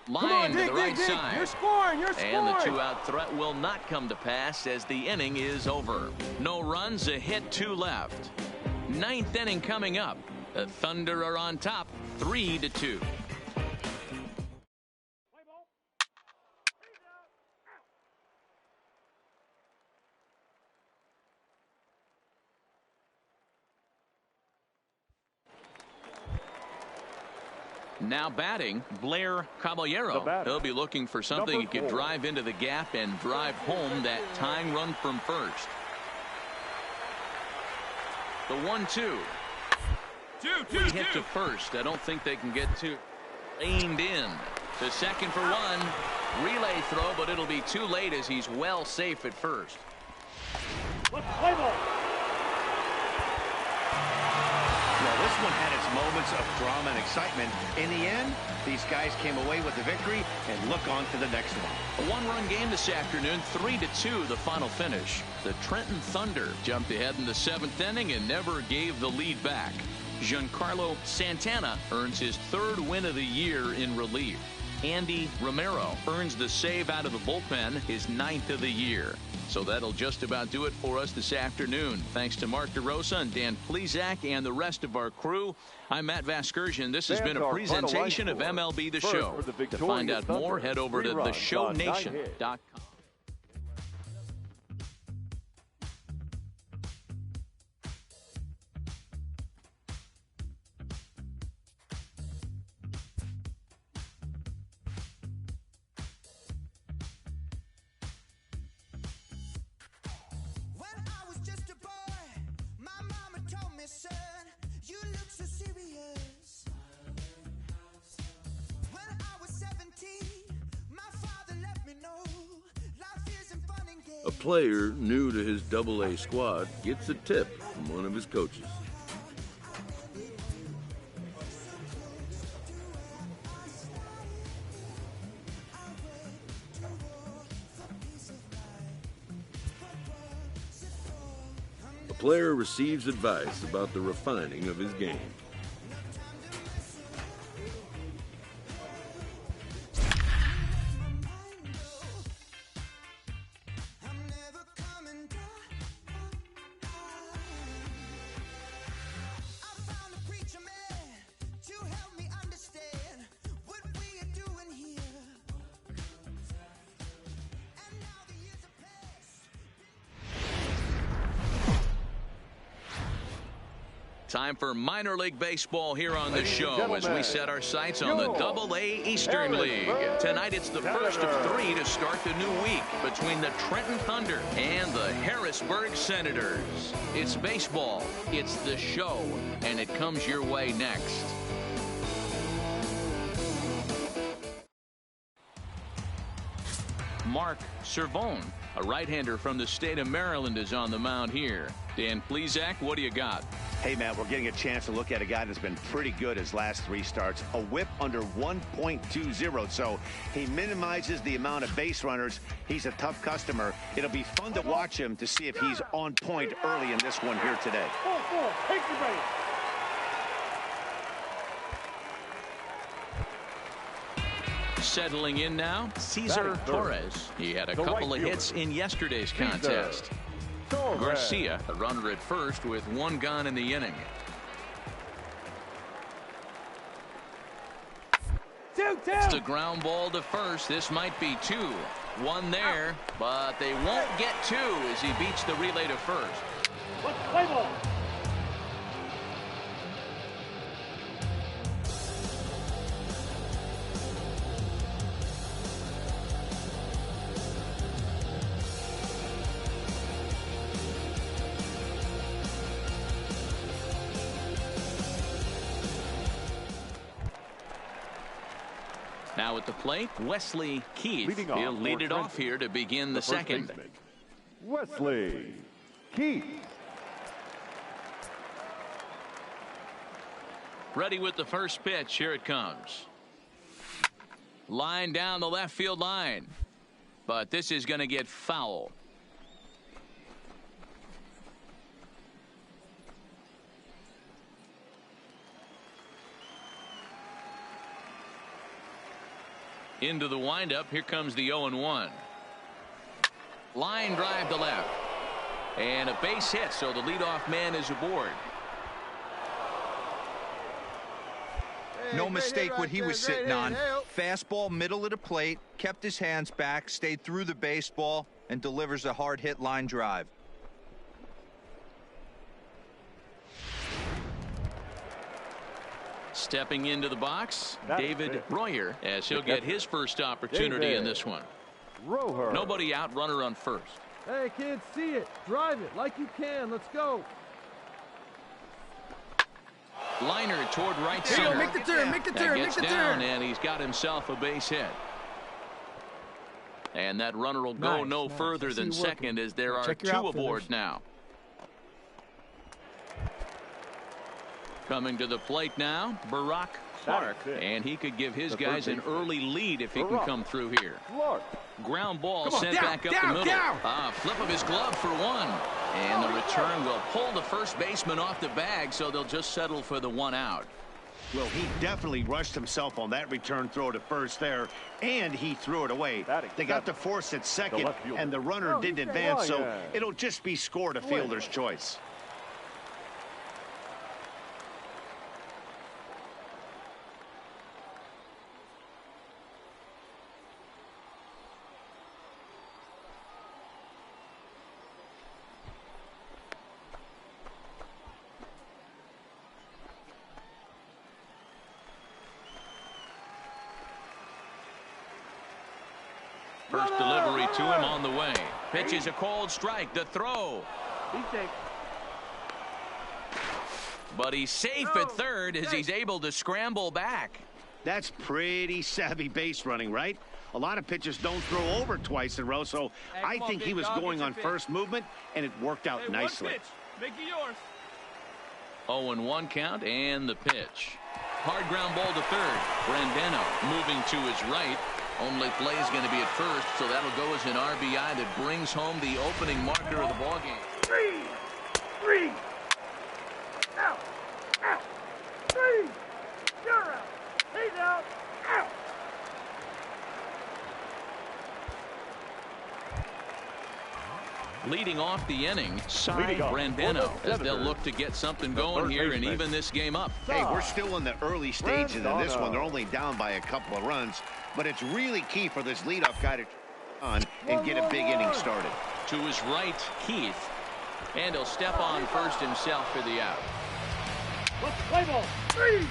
Line to the right side. You're scoring. And the 2-out threat will not come to pass as the inning is over. No runs, a hit, 2 left. 9th inning coming up. The Thunder are on top, 3-2. Now batting, Blair Caballero. He'll be looking for something he could drive into the gap and drive home that tying run from first. The 1-2. Free hit to first. I don't think they can get to. Aimed in. To second for 1. Relay throw, but it'll be too late as he's well safe at first. Let's play ball. Well, this one had its moments of drama and excitement. In the end, these guys came away with the victory and look on to the next one. A 1-run game this afternoon, 3-2 the final finish. The Trenton Thunder jumped ahead in the 7th inning and never gave the lead back. Giancarlo Santana earns his 3rd win of the year in relief. Andy Romero earns the save out of the bullpen, his 9th of the year. So that'll just about do it for us this afternoon. Thanks to Mark DeRosa and Dan Plesac and the rest of our crew. I'm Matt Vasgersian. This has been a presentation of MLB The Show. To find out more, head over to theshownation.com. A player new to his Double-A squad gets a tip from one of his coaches. A player receives advice about the refining of his game. Time for minor league baseball here on the show as we set our sights on the Double-A Eastern League. Tonight it's the first of 3 to start the new week between the Trenton Thunder and the Harrisburg Senators. It's baseball, it's the show, and it comes your way next. Mark Cervone, a right-hander from the state of Maryland, is on the mound here. Dan Plesac, what do you got? Hey, Matt, we're getting a chance to look at a guy that's been pretty good his last 3 starts. A whip under 1.20, so he minimizes the amount of base runners. He's a tough customer. It'll be fun to watch him to see if he's on point early in this one here today. 4-4, take the base. Settling in now, Cesar Torres. He had a couple of hits in yesterday's contest. Garcia, a runner at first with 1 gone in the inning. 2-2. It's the ground ball to first. This might be 2. 1 there, but they won't get 2 as he beats the relay to first. Let's play ball. Now at the plate, Wesley Keith. He'll lead it off here to begin the second. Baseman, Wesley Keith. Ready with the first pitch. Here it comes. Line down the left field line. But this is going to get foul. Into the windup. Here comes the 0-1. Line drive to left. And a base hit, so the leadoff man is aboard. No mistake what he was sitting on. Fastball middle of the plate, kept his hands back, stayed through the baseball, and delivers a hard hit line drive. Stepping into the box, David Royer, as he'll get his first opportunity in this one. Nobody out, runner on first. Hey, kids, see it. Drive it like you can. Let's go. Liner toward right center. Make the turn, make the turn, make the turn. And he's got himself a base hit. And that runner will go no further than second, as there are two aboard now. Coming to the plate now, Barack Clark, and he could give his guys an early lead if he can come through here. Ground ball sent back up the middle. Flip of his glove for one. And the return will pull the first baseman off the bag, so they'll just settle for the one out. Well, he definitely rushed himself on that return throw to first there, and he threw it away. They got the force at second, and the runner didn't advance, so it'll just be scored a fielder's choice. First delivery to him on the way. Pitch is a cold strike. The throw. But he's safe at third as he's able to scramble back. That's pretty savvy base running, right? A lot of pitchers don't throw over twice in a row, so I think he was going on first movement, and it worked out nicely. Make it yours. 0-1 count, and the pitch. Hard ground ball to third. Brandeno moving to his right. Only play is going to be at first, so that'll go as an RBI that brings home the opening marker of the ballgame. Three. Out. Three. You're out. He's out. Out. Leading off the inning, Cy Brandeno, as they'll look to get something going here and even this game up. Hey, we're still in the early stages of this one. They're only down by a couple of runs, but it's really key for this leadoff guy to on and get a big inning started. To his right, Keith, and he'll step on first himself for the out. Let's play ball. Three.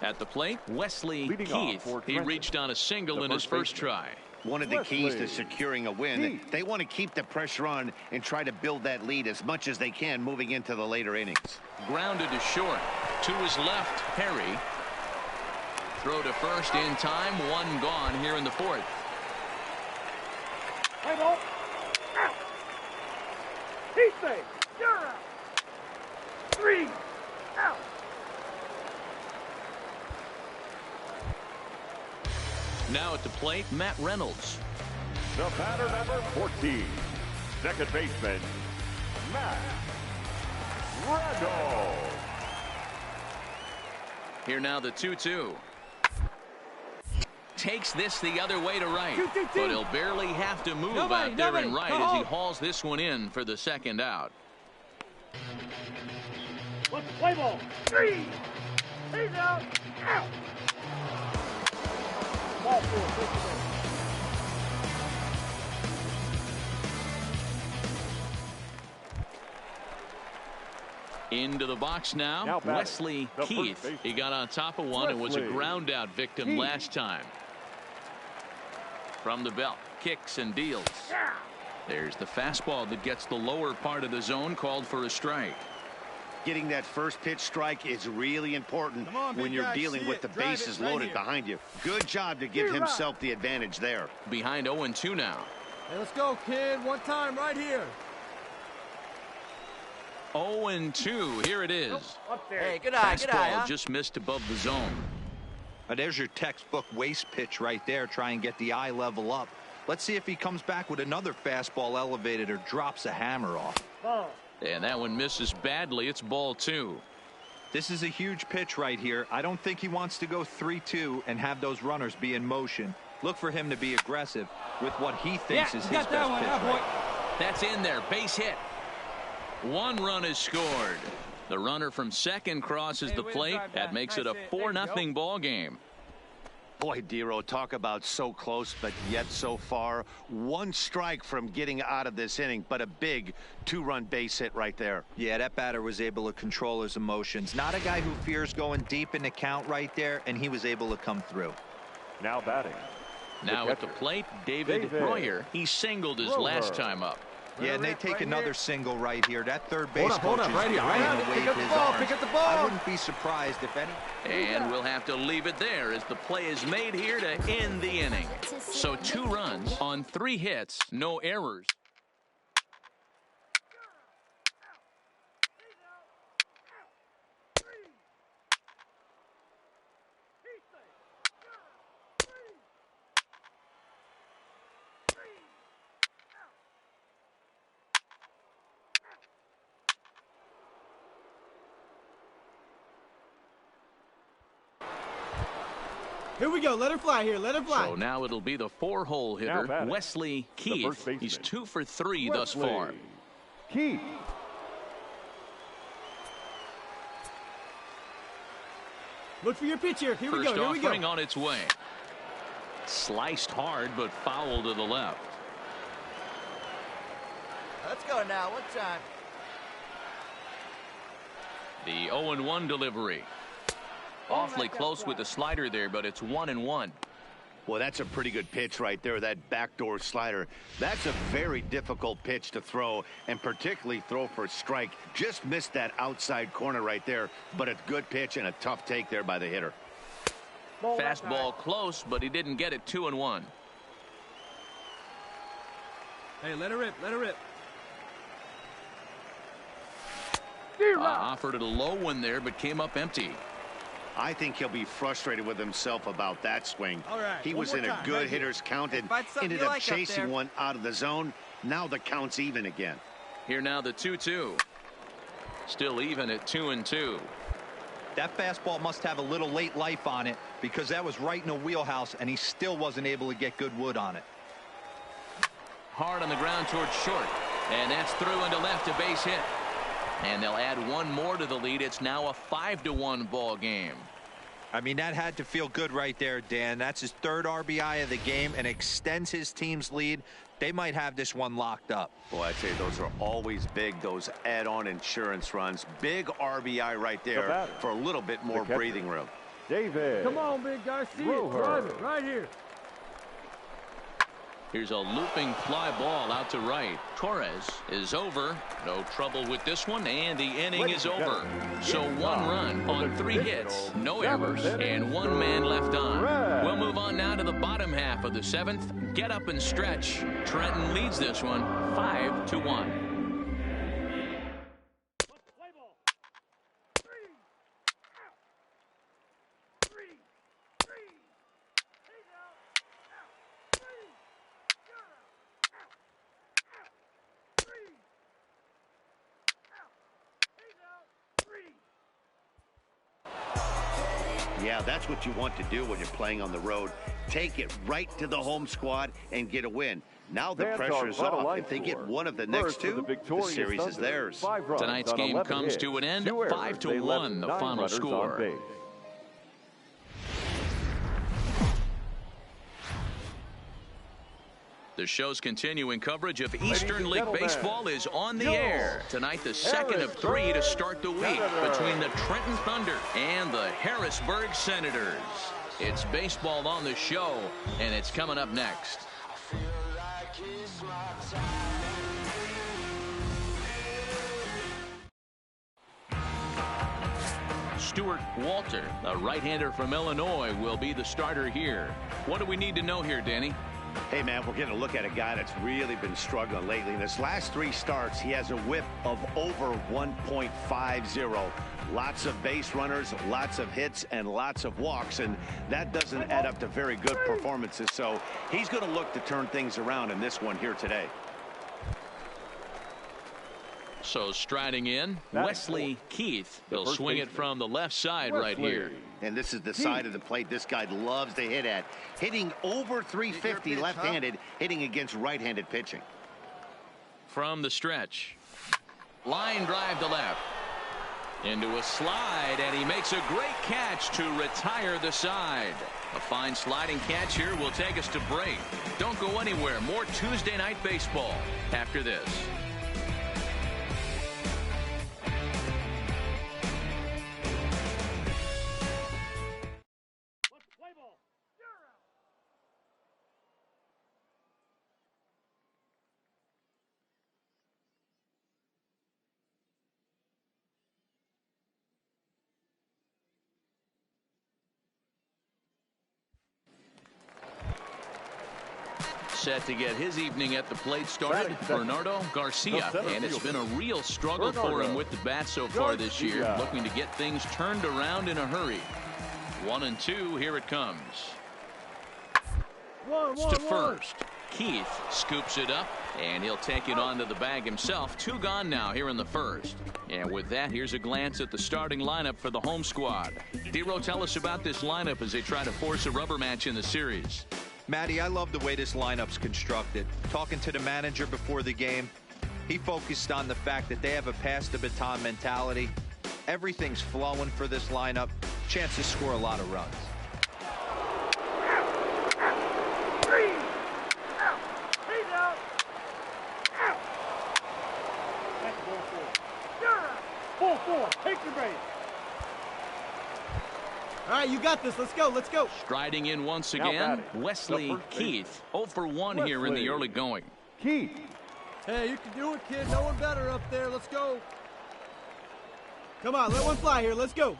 At the plate, Wesley Keith. He reached on a single in his first try. One of the keys to securing a win, they want to keep the pressure on and try to build that lead as much as they can moving into the later innings. Grounded to short. To his left, Perry. Throw to first in time. One gone here in the fourth. Hey, ball. Out. He's safe. You're out. Three. Out. Now at the plate, Matt Reynolds. The batter number 14, second baseman, Matt Reynolds. Here now the 2-2. Takes this the other way to right, but he'll barely have to move out there and right as he hauls this one in for the second out. Let's play ball. Three. He's out. Out. Ball four. Into the box now Wesley Keith. He got on top of one and was a ground out victim last time. From the belt, kicks and deals. There's the fastball that gets the lower part of the zone, called for a strike. Getting that first pitch strike is really important when you're dealing with the bases loaded behind you. Good job to give himself the advantage there. Behind 0-2 now. Hey, let's go, kid. One time right here. 0-2. Here it is. Hey, good eye, fastball just missed above the zone. There's your textbook waste pitch right there. Try and get the eye level up. Let's see if he comes back with another fastball elevated or drops a hammer off. And that one misses badly. It's ball 2. This is a huge pitch right here. I don't think he wants to go 3-2 and have those runners be in motion. Look for him to be aggressive with what he thinks is his best pitch. Right. That's in there. Base hit. 1 run is scored. The runner from second crosses the plate. That makes it a 4-0 ball game. Boy, Dero, talk about so close, but yet so far. 1 strike from getting out of this inning, but a big 2-run base hit right there. Yeah, that batter was able to control his emotions. Not a guy who fears going deep in the count right there, and he was able to come through. Now batting. Now at the plate, David Royer. He singled his last time up. Yeah, and they take another single right here. That third base coach is right here. pick up the ball. Pick up the ball. I wouldn't be surprised if any. And we'll have to leave it there as the play is made here to end the inning. So 2 runs on 3 hits, no errors. Here we go. Let her fly here. Let her fly. So now it'll be the 4-hole hitter, Wesley Keith. He's 2 for 3 thus far. Keith. Look for your pitch here. Here we go. Here we go. First offering on its way. Sliced hard, but foul to the left. Let's go now. One time. The 0-1 delivery. Awfully close with the slider there, but it's 1-1. Well, that's a pretty good pitch right there, that backdoor slider. That's a very difficult pitch to throw, and particularly throw for a strike. Just missed that outside corner right there, but a good pitch and a tough take there by the hitter. Fastball close, but he didn't get it. 2-1. Hey, let her rip. Let her rip. Offered it a low one there, but came up empty. I think he'll be frustrated with himself about that swing. He was in a good hitter's count and ended up chasing one out of the zone. Now the count's even again. Here now the 2-2. Still even at 2-2. That fastball must have a little late life on it because that was right in the wheelhouse and he still wasn't able to get good wood on it. Hard on the ground towards short. And that's through into left, a base hit. And they'll add 1 more to the lead. It's now a 5-1 ball game. I mean, that had to feel good right there, Dan. That's his 3rd RBI of the game and extends his team's lead. They might have this one locked up. Boy, I tell you, those are always big, those add-on insurance runs. Big RBI right there for a little bit more breathing room. David. Come on, big guy. See it. Drive it right here. Here's a looping fly ball out to right. Torres is over. No trouble with this one, and the inning is over. So 1 run on 3 hits, no errors, and 1 man left on. We'll move on now to the bottom half of the 7th. Get up and stretch. Trenton leads this one 5-1. Yeah, that's what you want to do when you're playing on the road. Take it right to the home squad and get a win. Now the pressure's off. If they get one of the next 2, the series is theirs. Tonight's game comes to an end. 5-1, the final score. The show's continuing coverage of Eastern League Baseball is on the air. Tonight, the second of 3 to start the week between the Trenton Thunder and the Harrisburg Senators. It's baseball on the show, and it's coming up next. I feel like it's my time. Stuart Walter, a right-hander from Illinois, will be the starter here. What do we need to know here, Danny? Hey, man, we're getting a look at a guy that's really been struggling lately. In his last 3 starts, he has a whip of over 1.50. Lots of base runners, lots of hits, and lots of walks, and that doesn't add up to very good performances. So he's going to look to turn things around in this one here today. So striding in, Wesley Keith. He'll swing it from the left side right here. And this is the side of the plate this guy loves to hit at. Hitting over 350 left-handed, hitting against right-handed pitching. From the stretch. Line drive to left. Into a slide, and he makes a great catch to retire the side. A fine sliding catch here will take us to break. Don't go anywhere. More Tuesday Night Baseball after this. Set to get his evening at the plate started, Bernardo Garcia, and it's been a real struggle for him with the bat so far this year, looking to get things turned around in a hurry. 1-2, here it comes. It's to first. Keith scoops it up, and he'll take it onto the bag himself. 2 gone now here in the first. And with that, here's a glance at the starting lineup for the home squad. Dero, tell us about this lineup as they try to force a rubber match in the series. Matty, I love the way this lineup's constructed. Talking to the manager before the game, he focused on the fact that they have a pass the baton mentality. Everything's flowing for this lineup. Chance to score a lot of runs. 3 out. He's out. Out. That's ball 4. You're out. Ball 4. Take the base. All right, you got this. Let's go. Let's go. Striding in once again, Wesley Keith. 0 for 1 here in the early going. Keith. Hey, you can do it, kid. No one better up there. Let's go. Come on, let one fly here. Let's go.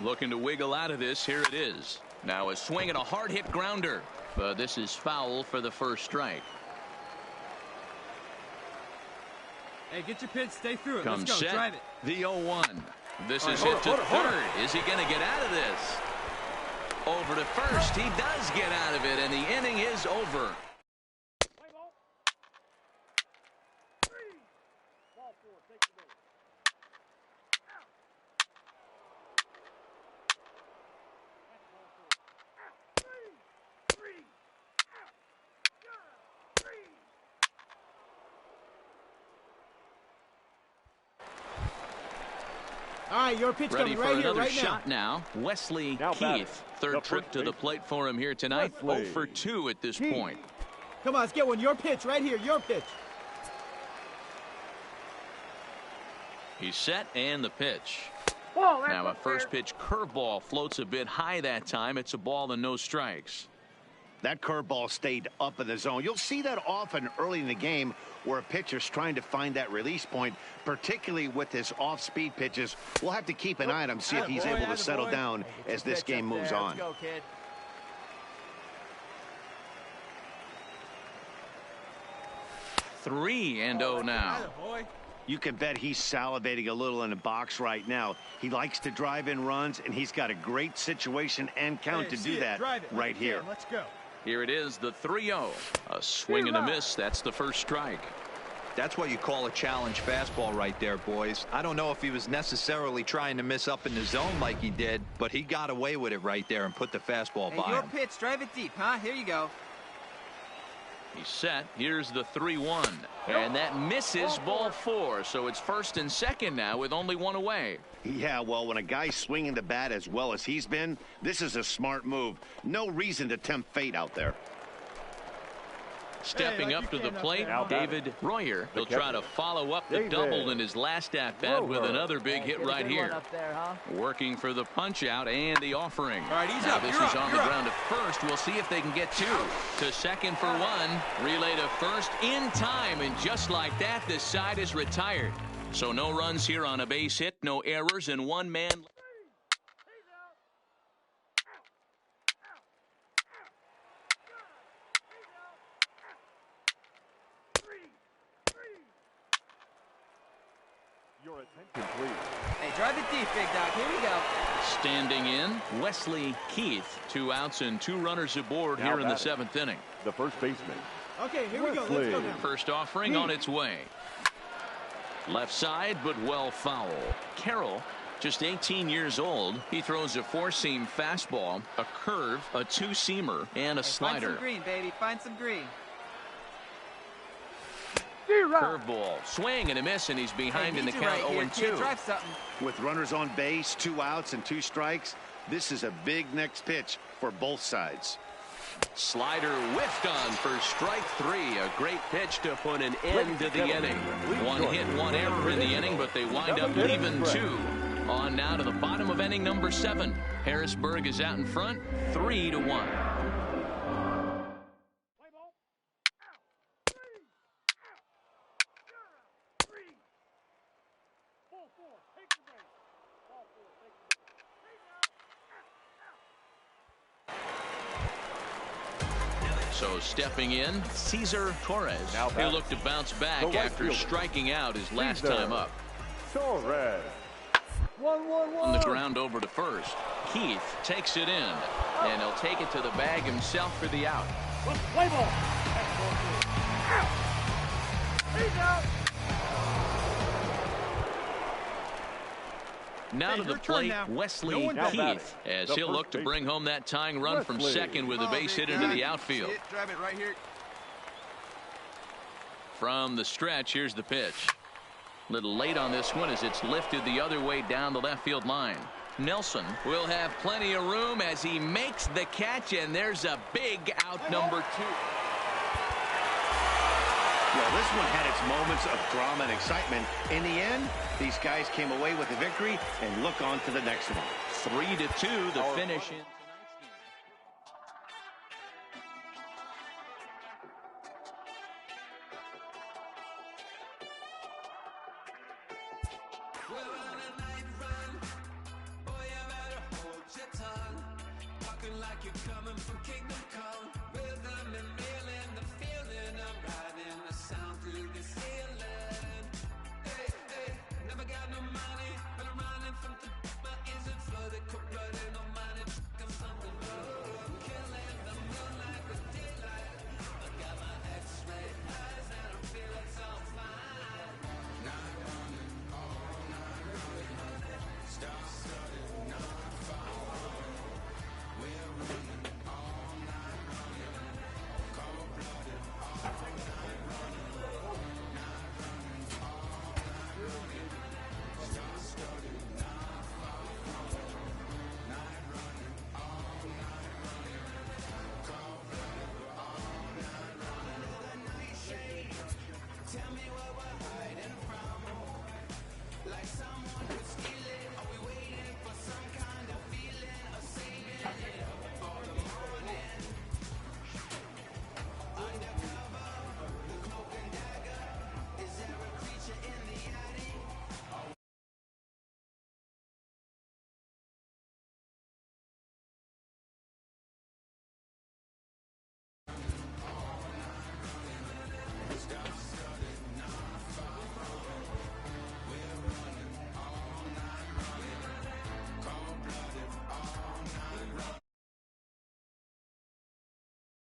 Looking to wiggle out of this. Here it is. Now a swing and a hard hit grounder. But this is foul for the first strike. Hey, get your pitch, stay through it. Comes Let's go, set. drive it. The 0-1. This is hit to third. Is he going to get out of this? Over to first. He does get out of it, and the inning is over. Ball 4. Take the base. Out. That's ball 4. Out. 3. Out. You're out. 3. All right, your pitch Ready coming for right here, another right shot now. Wesley Keith, third trip to the plate for him here tonight. 0 for 2 at this point. Come on, let's get one. Your pitch right here. Your pitch. He's set and the pitch. Ball, Now a first pitch curveball floats a bit high that time. It's a ball and no strikes. That curveball stayed up in the zone. You'll see that often early in the game where a pitcher's trying to find that release point, particularly with his off-speed pitches. We'll have to keep an eye on him, see if he's able to settle down as this game moves on. Let's go, kid. Three and 0 now. You can bet he's salivating a little in the box right now. He likes to drive in runs, and he's got a great situation and count to do that right here. Let's go. Here it is, the 3-0. A swing and a miss. That's the first strike. That's what you call a challenge fastball right there, boys. I don't know if he was necessarily trying to miss up in the zone like he did, but he got away with it right there and put the fastball by your him. pitch, drive it deep, huh? Here you go. He's set. Here's the 3-1. And that misses ball 4. So it's first and second now with only one away. Yeah, well, when a guy's swinging the bat as well as he's been, this is a smart move. No reason to tempt fate out there. Stepping up to the plate, David Royer. He'll try to follow up the double in his last at-bat with another big hit right here. Working for the punch-out and the offering. All right, he's now up. this is on the ground at first. We'll see if they can get two. To second for one. Relay to first in time, and just like that, this side is retired. So no runs here on a base hit, no errors, and one man. Your attention, please. Hey, drive it deep, big dog. Here we go. Standing in, Wesley Keith. 2 outs and 2 runners aboard Now here in the batting, 7th inning. The first baseman. Okay, here we go. Let's go now. First offering on its way. Left side, but well foul. Carroll, just 18 years old. He throws a 4-seam fastball, a curve, a 2-seamer, and a slider. Find some green, baby. Find some green. Curveball, swing and a miss, and he's behind in the count. 0-2. Drive something. With runners on base, 2 outs and 2 strikes, this is a big next pitch for both sides. Slider whiffed on for strike 3. A great pitch to put an end to the inning. 1 hit, 1 error in the inning, but they wind up leaving 2. On now to the bottom of inning number 7. Harrisburg is out in front, 3-1. So stepping in, Cesar Torres. He'll look to bounce back after striking out his last time up. Torres. On the ground over to first. Keith takes it in, and he'll take it to the bag himself for the out. Play ball. He's out. Now to the plate, Wesley Keith, as he'll look to bring home that tying run from second with a base hit into the outfield. Drive it right here. From the stretch, here's the pitch. Little late on this one as it's lifted the other way down the left field line. Nelson will have plenty of room as he makes the catch, and there's a big out number 2. Well, this one had its moments of drama and excitement. In the end, these guys came away with a victory and look on to the next one. 3-2, the finish in.